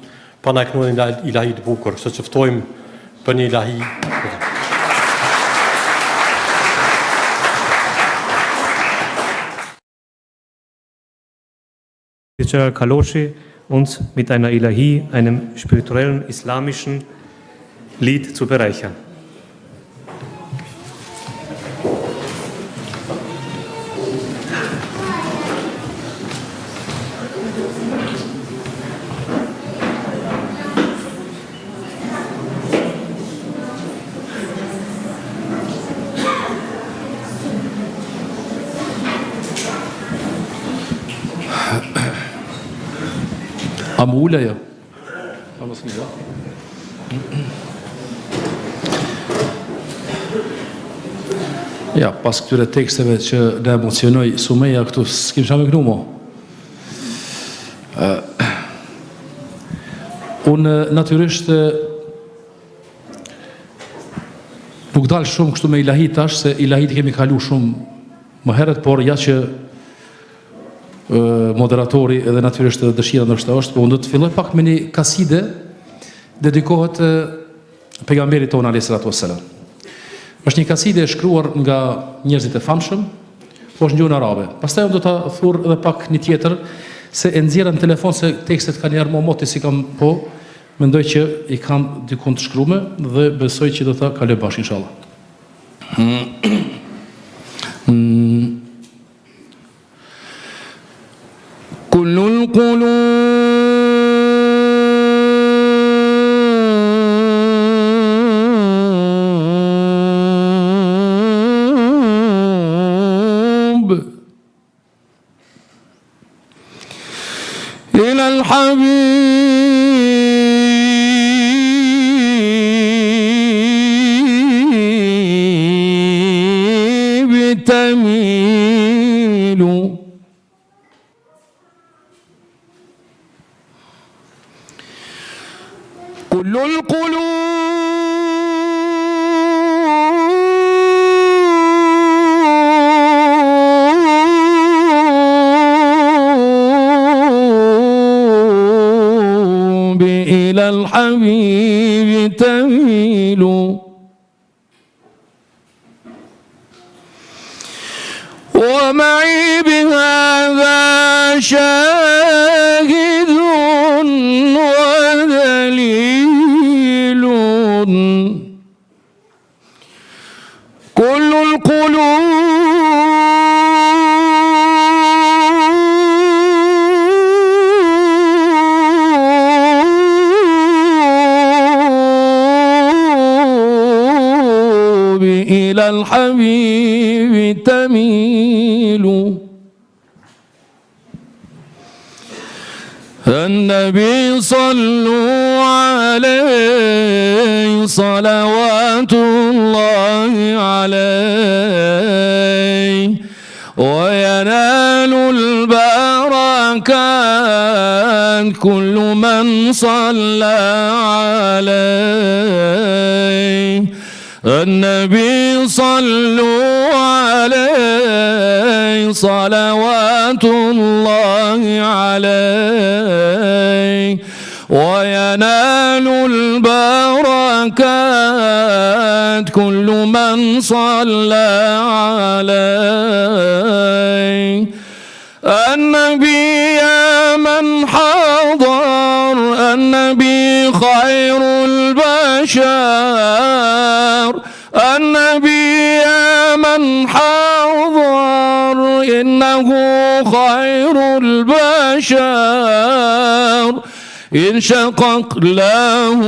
Speaker 1: pa na kënuar një ilahi të bukur, kështu që ftojmë për një ilahi.
Speaker 2: Gerald Kaloschi uns mit einer Ilahi, einem spirituellen islamischen Lied zu bereichern.
Speaker 6: Amula ja. Ja, pas këtyre teksteve që ne emocionoj Sumeja këtu, s'kim qa me kënu mo. Unë natyrisht nuk dalë shumë kështu me ilahi tash, se ilahi të kemi kalu shumë më herët, por ja që moderatori edhe natyrisht edhe dëshira ndoshta është, po unë do të filloj pak me një kaside dedikohet pejgamberit tonë alayhis salatu wassalam. Është një kaside e shkruar nga njerëzit e famshëm, po është në gjuhën arabe. Pastaj unë do ta thurr edhe pak një tjetër se e nxjerra në telefon se tekstet kanë një moti si kam po, mendoj që i kanë dikun të shkruame dhe besoj që do ta kaloj bashkë inshallah.
Speaker 7: كل القلوب إلى الحبيب تميل كل القلوب إلى الحبيب تميل ومعي بهذا شاهد ودليل كل القلوب إلى الحبيب تميل. النبي صلوا عليه صلوات الله عليه وينال البركات كل من صلى عليه. النبي صلوا عليه صلوات الله عليه وينال البركات كل من صلى عليه. النبي يا من حضر النبي خير البشر. النبي يا من حضر إنه خير البشر. انشقق له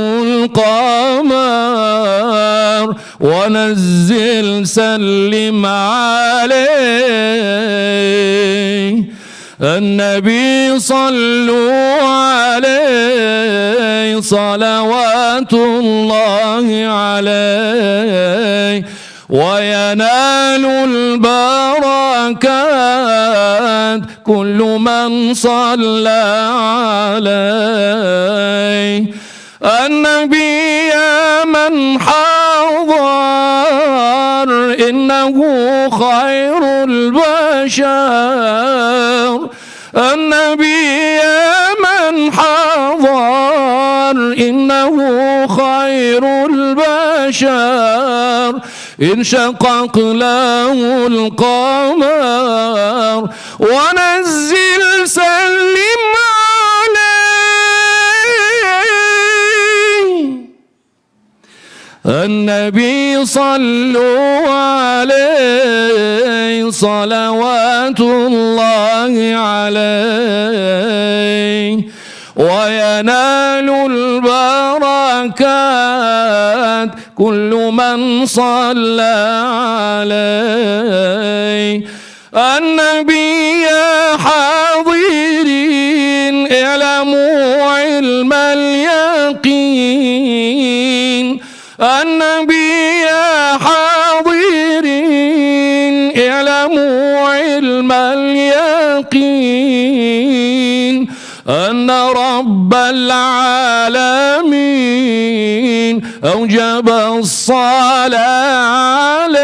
Speaker 7: القمر ونزل سلم عليه. النبي صلوا عليه صلوات الله عليه وينال البركات كل من صلى عليه. النبي يا من حضر إنه خير البشر. النبي يا من حضر إنه خير البشر. انشقق له القمر ونزل سلم عليه. النبي صلوا عليه صلوات الله عليه وينال البركات كل من صلى عليه. النبي يا حاضرين اعلموا علم اليقين. النبي يا حاضرين اعلموا علم اليقين أن رب العالمين أوجب الصلاة عليه.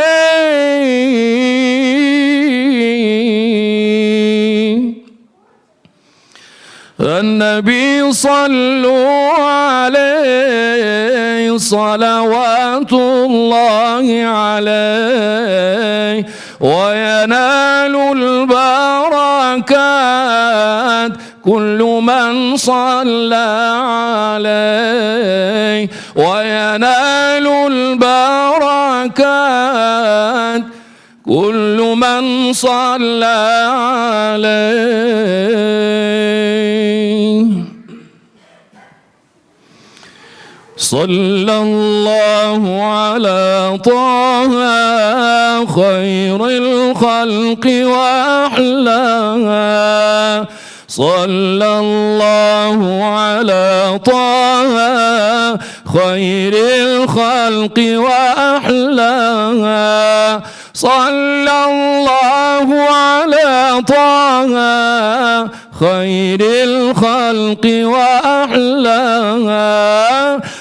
Speaker 7: النبي صلوا عليه صلوات الله عليه وينال البركات كل من صلى عليه وينال البركات كل من صلى عليه. صلى الله على طه خير الخلق وأحلاها. صلى الله على طه خير الخلق وأحلاها. صلى الله على طه خير الخلق وأحلاها.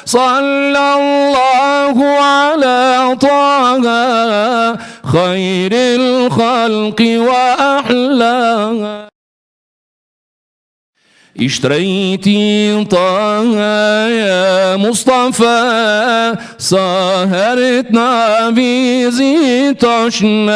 Speaker 7: صلى الله على طه خير الخلق وأحلاها. اشتريتي طه يا مصطفى سهرتنا بزيتشنا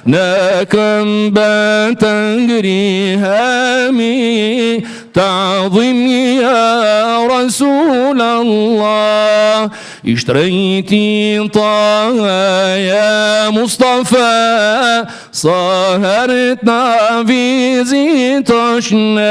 Speaker 7: نكم بتنجري هامي تعظيم يا رسول الله. اشتريتي طه يا مصطفى سهرتنا بزيتشنا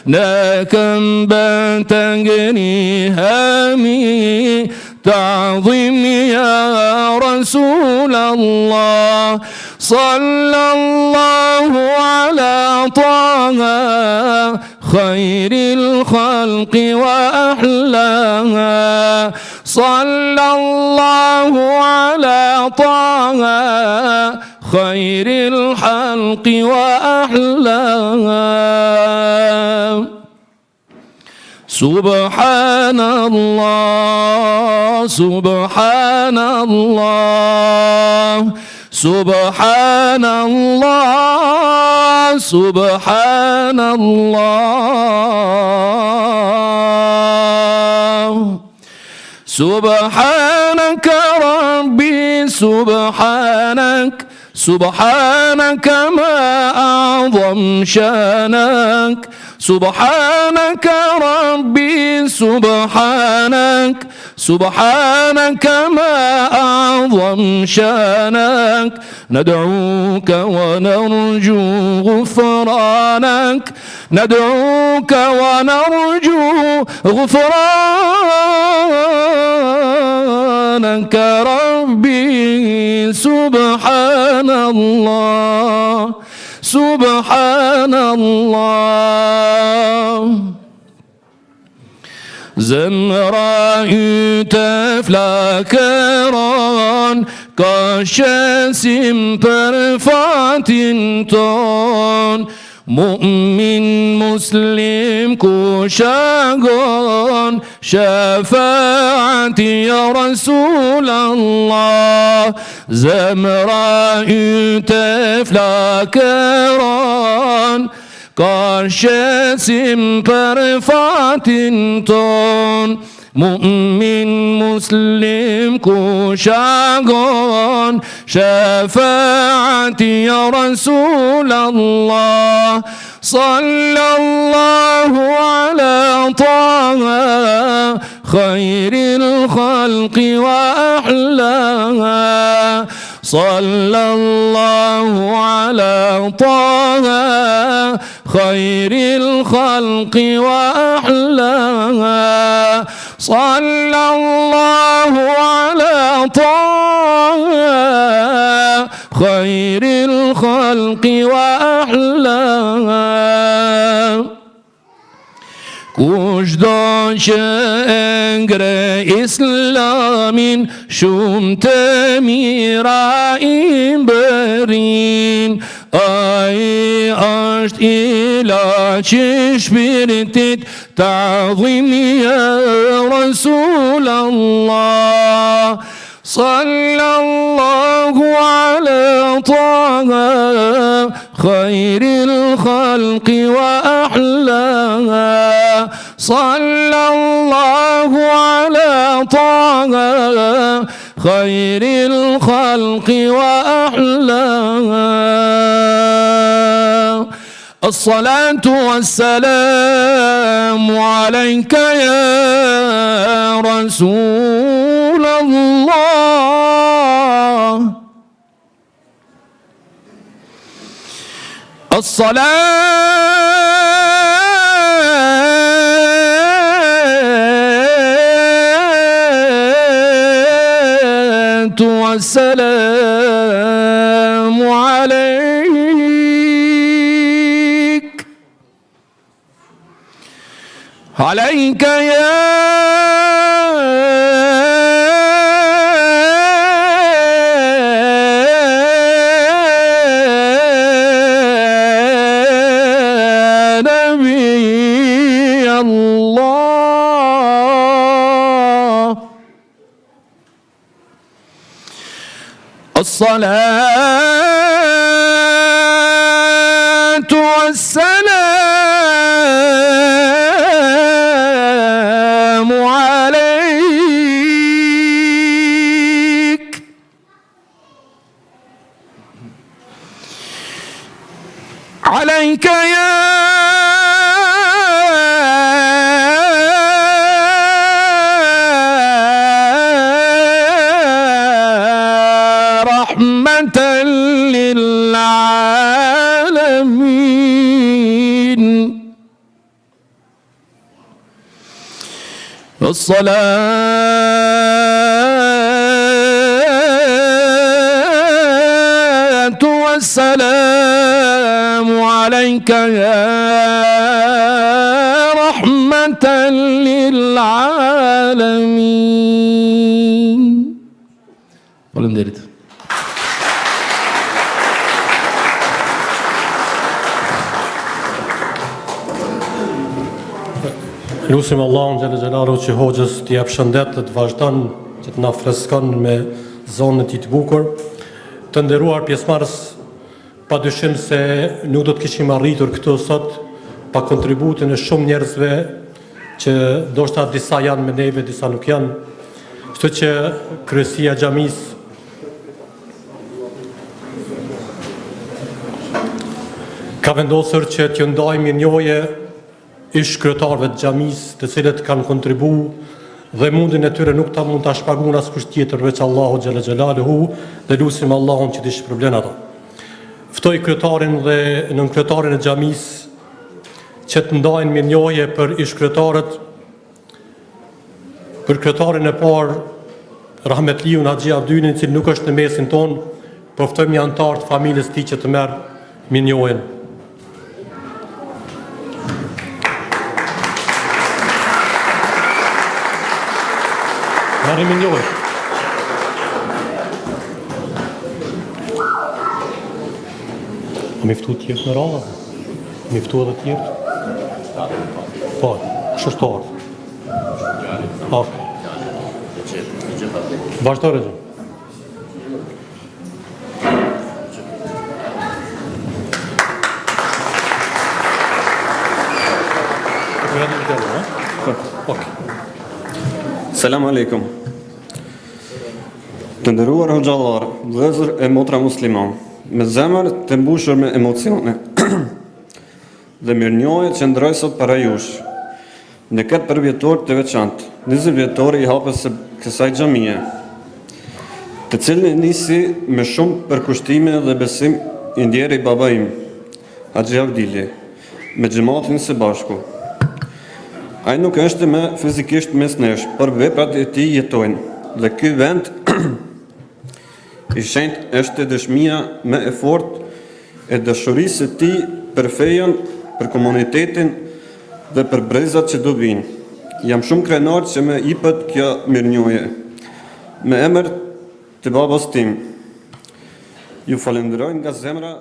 Speaker 7: نكم بتنجري هامي تعظيم يا رسول الله. صلى الله على طه خير الخلق وأحلاها. صلى الله على طه خير الخلق وأحلاها. سبحان الله سبحان الله سبحان الله سبحان الله. سبحانك ربي سبحانك سبحانك ما أعظم شانك. سبحانك ربي سبحانك سبحانك ما أعظم شانك. ندعوك ونرجو غفرانك ندعوك ونرجو غفرانك ربي. سبحان الله سبحان الله. Zemra uteflakeran Kashesim perfatin ton. Mu'min muslim kushagon Şefaati ya Resulallah. Zemra uteflakeran Karşesim perfatin ton. Mu'min muslim kuşagon Şefaati ya Resulallah. Sallallahu ala taha Hayril halqi ve ahlaha. Sallallahu ala taha Hayril halqi ve ahlaha. Sallallahu ala taha Hayril halqi ve ahlaha. Kushdo që engre islamin Shumë të mira i bërin. Ai është ilaç i shpirtit Ta'zim ya Rasulallah. Sallallahu ala taha Khayril khalqi wa ahlaha. Sallallahu ala taha Khayril khalqi wa ahlaha. الصلاة والسلام عليك يا رسول الله. الصلاة والسلام عليك يا نبي الله. الصلاة والسلام عليك عليك يا رحمة للعالمين. الصلاة السلام عليك يا رحمة للعالمين.
Speaker 6: Faleminderit.
Speaker 1: Lusim Allahun xhelel xhelalu që hoxhës t'i jap shëndet dhe të vazhdon që të na freskon me zonën e tij të bukur. Të nderuar pjesëmarrës, padyshim se nuk do të kishim arritur këtu sot pa kontributin e shumë njerëzve që ndoshta disa janë me neve, disa nuk janë. Kështu që kryesia e xhamisë ka vendosur që t'ju ndajmë mirënjohje ish kryetarëve të xhamisë, të cilët kanë kontribuar dhe mundin e tyre nuk ta mund ta shpagun askush tjetër veç Allahu xhalla xhelaluhu, dhe lutim Allahun që t'i shpërblen ata. Ftoj kryetarin dhe nënkryetarën e xhamisë që të ndajnë mirënjohje për ish kryetarët, për kryetarin e parë Rahmetliun Haxhi Abdynin, i cili nuk është në mesin ton, por ftojmë një antar të familjes së tij që të merr mirënjohjen. Marrim mirënjohje. Mi ftu tjertë në radhë? Mi ftu edhe tjertë? Po, shështorë. Ok. Vazhdo regjim.
Speaker 14: Selam aleikum. Të nderuar hoxhallar, vëllezër e motra musliman, me zemër të mbushur me emocione dhe mirënjohje që ndroj sot para jush në këtë përvjetor të veçantë, 20 vjetori i hapjes së kësaj xhamie, të cilin nisi me shumë përkushtime dhe besim i ndjeri baba im, Haxhi Abdili, me xhamatin së bashku. Ai nuk është me fizikisht mes nesh, por veprat e tij jetojnë, dhe ky vend i shenjtë është dëshmia me e fortë e dashurisë së tij për fejen, për komunitetin dhe për brezat që do vinë. Jam shumë krenar që me jepet kjo mirënjohje. Me emër të babas tim, ju falenderoj nga zemra.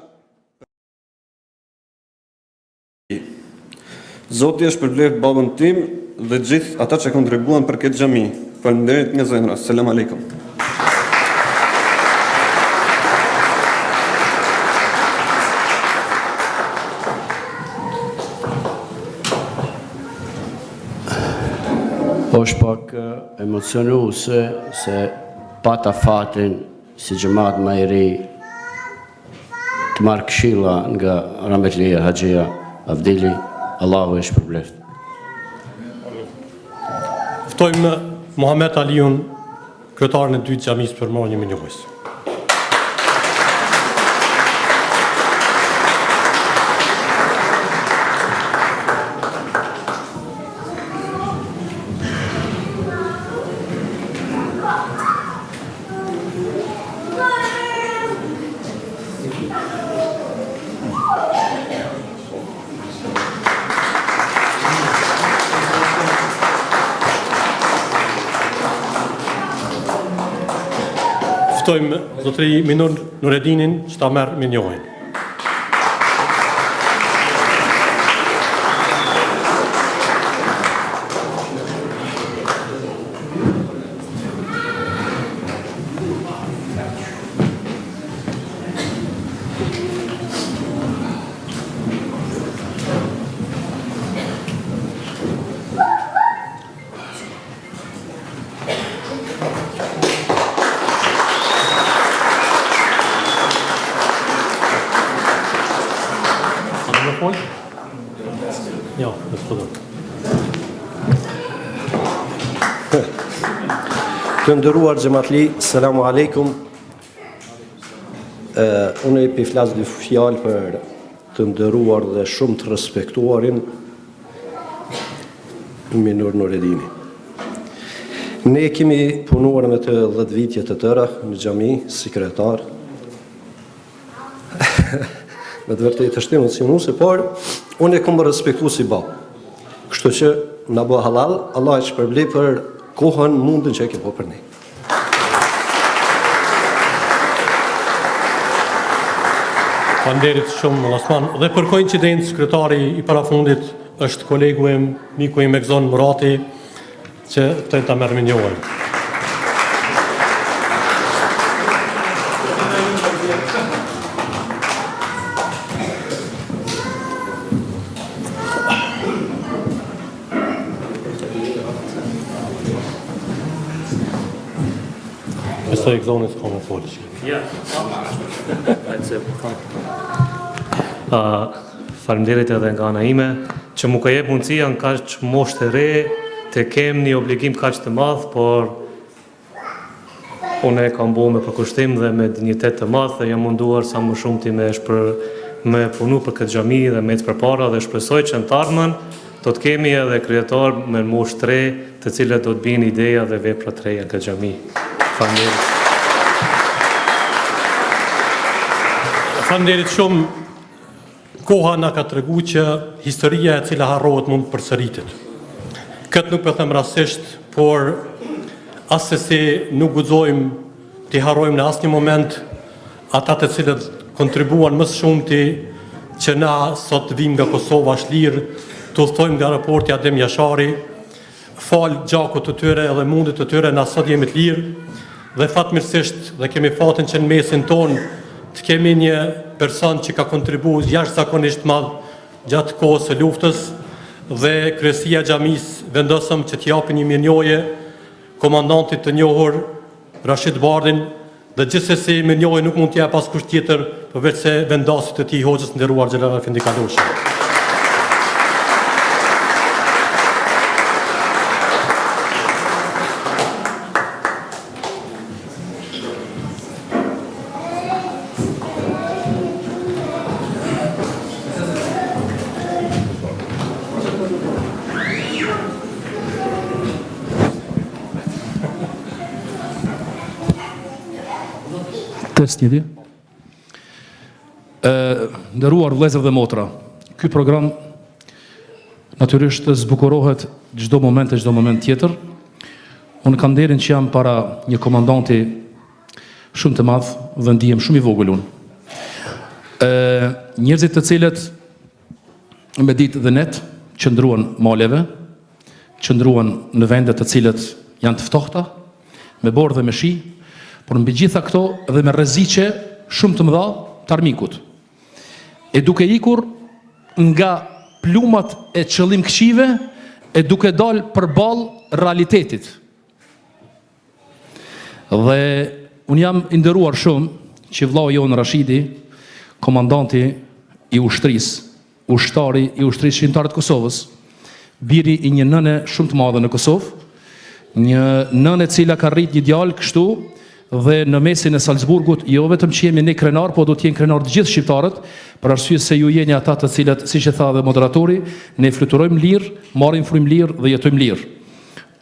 Speaker 14: Zoti është shpërblet babën tim dhe gjithë ata që kontribuan për këtë xhami. Falenderit nga zemra. Selam aleikum.
Speaker 8: Është pak emocionuese se pata fatin si xhamat më i ri të marrë këshilla nga Rahmetlia Haxhia Abdili. Allahu e shpërbleft.
Speaker 1: Ftojmë Muhamet Aliun, kryetarin e dytë të xhamisë, për marrje mirënjohjes. Ftojmë zotëri Minur Nuredinin që ta merr mirënjohjen. Ja,
Speaker 5: të nderuar xhamatli, selamu aleikum. Unë i flas dy fjalë për të nderuar dhe shumë të respektuarin Minur Nuredini. Ne kemi punuar me të 10 vitje të tëra në xhami, si kryetar. me të vërtetë është emocionuese, por unë e kam respektu si babë. Kështu që na bë halal, Allah e shpërblej për kohën mundën që e ke po për ne.
Speaker 1: Faleminderit shumë Osman. Dhe për koincidencë, kryetari i parafundit është kolegu im, miku im Egzon Murati, që të ta merr me njohur. Besoj Egzoni s'ka më folë.
Speaker 2: Ja. Faleminderit edhe nga ana ime që më ka jep mundësia në kaq moshë të re të kem një obligim kaq të madh, por unë e kam bërë me përkushtim dhe me dinjitet të madh dhe jam munduar sa më shumë ti me punu për këtë xhami dhe me ecë përpara dhe shpresoj që në të ardhmen do të kemi edhe krijetar me moshë të re, të cilët do të binë ideja dhe vepra të reja në këtë xhami. Faleminderit.
Speaker 1: Faleminderit shumë. Koha na ka tregu që historia e cila harrohet mund të përsëritet. Këtë nuk po them rastësisht, por asesi nuk guxojmë të harrojmë në asnjë moment ata të cilët kontribuan më shumti që na sot vim nga Kosova shlirë, të udhtojmë nga raporti Adem Jashari, fal gjakut të tyre edhe mundit të tyre na sot jemi të lirë dhe fatmirësisht dhe kemi fatin që në mesin tonë të kemi një person që ka kontribuar jashtëzakonisht madh gjatë kohës së luftës dhe kryesia e xhamisë vendosëm që t'i japin një mirënjohje komandantit të njohur Rashid Bardhin dhe gjithsesi mirënjohje nuk mund t'ia pas kusht tjetër përveç se vendasit të tij hoxhës nderuar Xhelal Efendi Kaloshi.
Speaker 6: Nderuar vëllezër dhe motra, ky program natyrisht zbukurohet çdo moment tjetër. Unë kam nderin që jam para një komandanti shumë të madh dhe ndihem shumë i vogël unë. Njerëzit të cilët me ditë dhe net qëndruan maleve, qëndruan në vende të cilët janë të ftohta, me borë dhe me shi, por mbi gjitha këto dhe me rreziqe shumë të mëdha të armikut. E duke ikur nga plumat e qëllimkëqive, e duke dal përballë realitetit. Dhe unë jam i nderuar shumë që vllau jon Rashidi, komandanti i ushtrisë, ushtari i ushtrisë shqiptare të Kosovës, biri i një nëne shumë të madhe në Kosovë, një nëne e cila ka rrit një djalë kështu dhe në mesin e Salzburgut, jo vetëm që jemi ne krenar, po do t'jenë krenar të gjithë shqiptarët, për arsye se ju jeni ata të cilët, siç e tha dhe moderatori, ne fluturojmë lirë, marrim frym lirë dhe jetojmë lirë.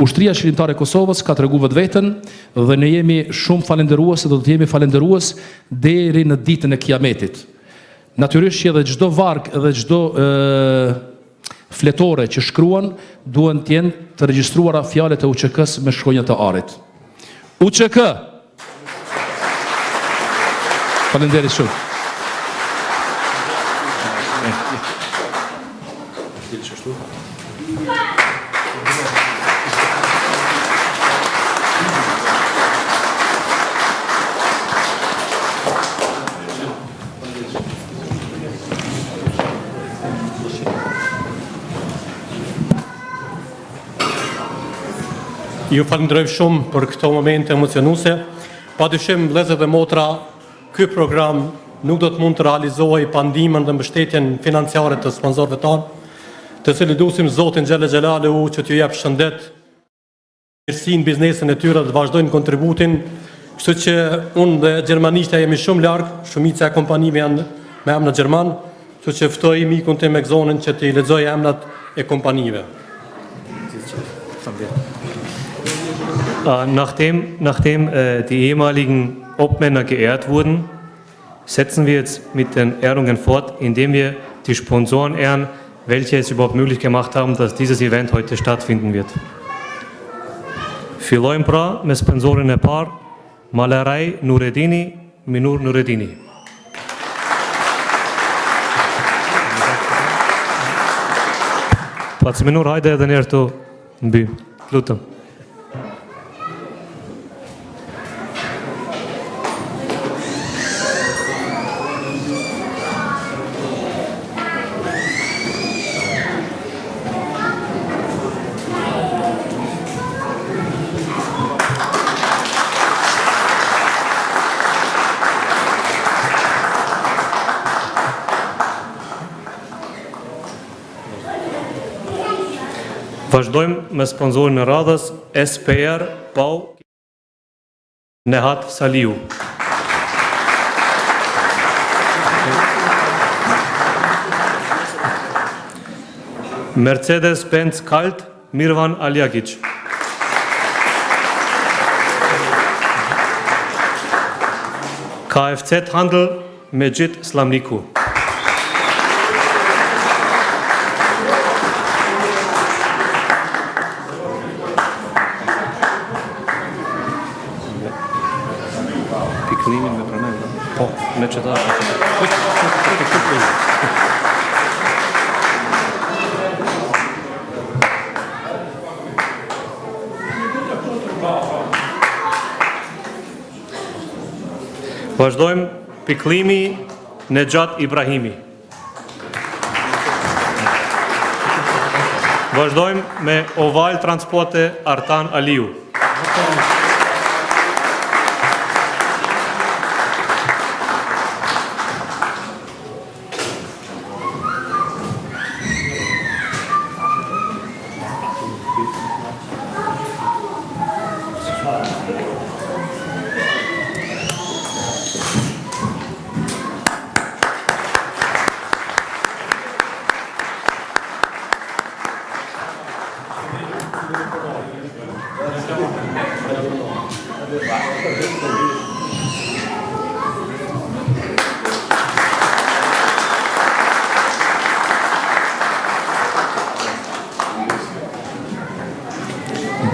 Speaker 6: Ushtria shqiptare e Kosovës ka tregu vetveten dhe ne jemi shumë falendërues dhe do të jemi falendërues deri në ditën e Kiametit. Natyrisht që edhe çdo varg dhe çdo fletore që shkruan duhen të jenë të regjistruara fjalët e UÇK-s me shkronjat e arit. UÇK. Faleminderit shumë.
Speaker 1: Ju falenderoj shumë për këto momente emocionuese. Padyshim vëllezër dhe motra, ky program nuk do të mund të realizohej pa ndihmën dhe mbështetjen financiare të sponsorëve tanë, të cilët lutim Zotin Xhelel Xhelalu që t'ju jap shëndet, mirësinë biznesin e tyre dhe të vazhdojnë kontributin, kështu që unë dhe gjermanishtja jemi shumë larg, shumica e kompanive janë me emra gjerman, kështu që ftoj mikun tim Egzonin që t'i lexoj emrat e kompanive.
Speaker 2: Nachdem die ehemaligen Obmänner geehrt wurden, setzen wir jetzt mit den Ehrungen fort, indem wir die Sponsoren ehren, welche es überhaupt möglich gemacht haben, dass dieses Event heute stattfinden wird. Fillojmë pra me sponsorin e parë, Maleraj Nuredini, Minur Nuredini. Pac Minur, hajde edhe njerë të mbi. Lutëm. Vazhdojmë me sponsorin e radhës SPR Pau Nehat Saliu. Mercedes-Benz Kalt Mirvan Aljagic. KFZ Handel Mejid Slamniku. Piklimin me pranaj, da? Po, me që ta. Vazhdojmë piklimi Nejat Ibrahimi. Vazhdojmë me Oval Transporte Artan Aliu.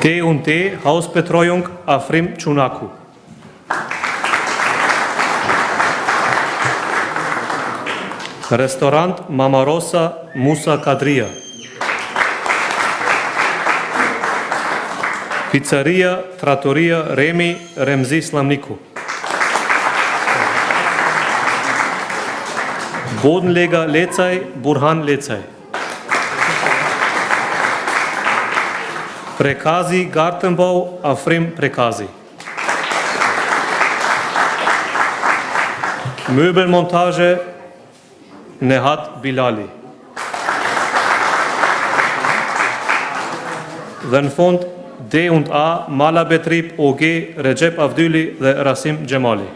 Speaker 2: G&T Hausbetreuung Afrim Chunaku. Restaurant Mama Rosa Musa Kadria. Pizzeria Trattoria Remi Remzi Slamniku. Bodenleger Lecaj Burhan Lecaj. Prekazi Gartenbau Afrim Prekazi. Möbelmontage Nehat Bilali. Dhe në fund D&A Malabetrip OG Recep Avdyli dhe Rasim Gjemali.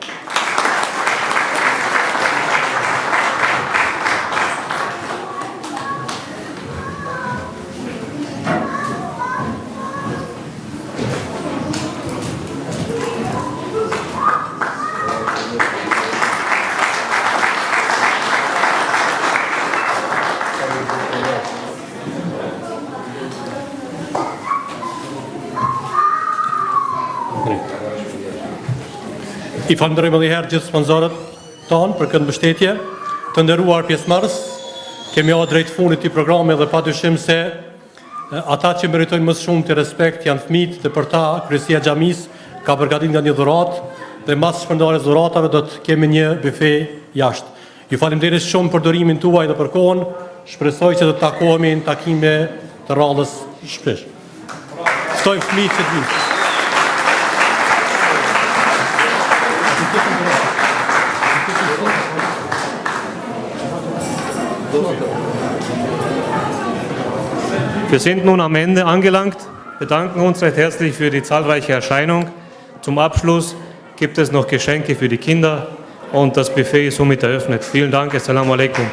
Speaker 1: I falenderojmë edhe herë gjithë sponsorët tonë për këtë mbështetje. Të nderuar pjesëmarrës, kemi ardhur drejt fundit të programit dhe padyshim se ata që meritojnë më shumë të respekt janë fëmijët dhe për ta kryesia e xhamisë ka përgatitur nga një dhuratë dhe mbas shpërndarjes dhuratave do të kemi një bife jashtë. Ju falenderoj shumë për durimin tuaj dhe për kohën. Shpresoj që të takohemi në takime të radhës shpesh. Ftoj fëmijët që të vinë.
Speaker 2: Wir sind nun am Ende angelangt, bedanken uns recht herzlich für die zahlreiche Erscheinung. Zum Abschluss gibt es noch Geschenke für die Kinder und das Buffet ist somit eröffnet. Vielen Dank, Assalamu alaikum.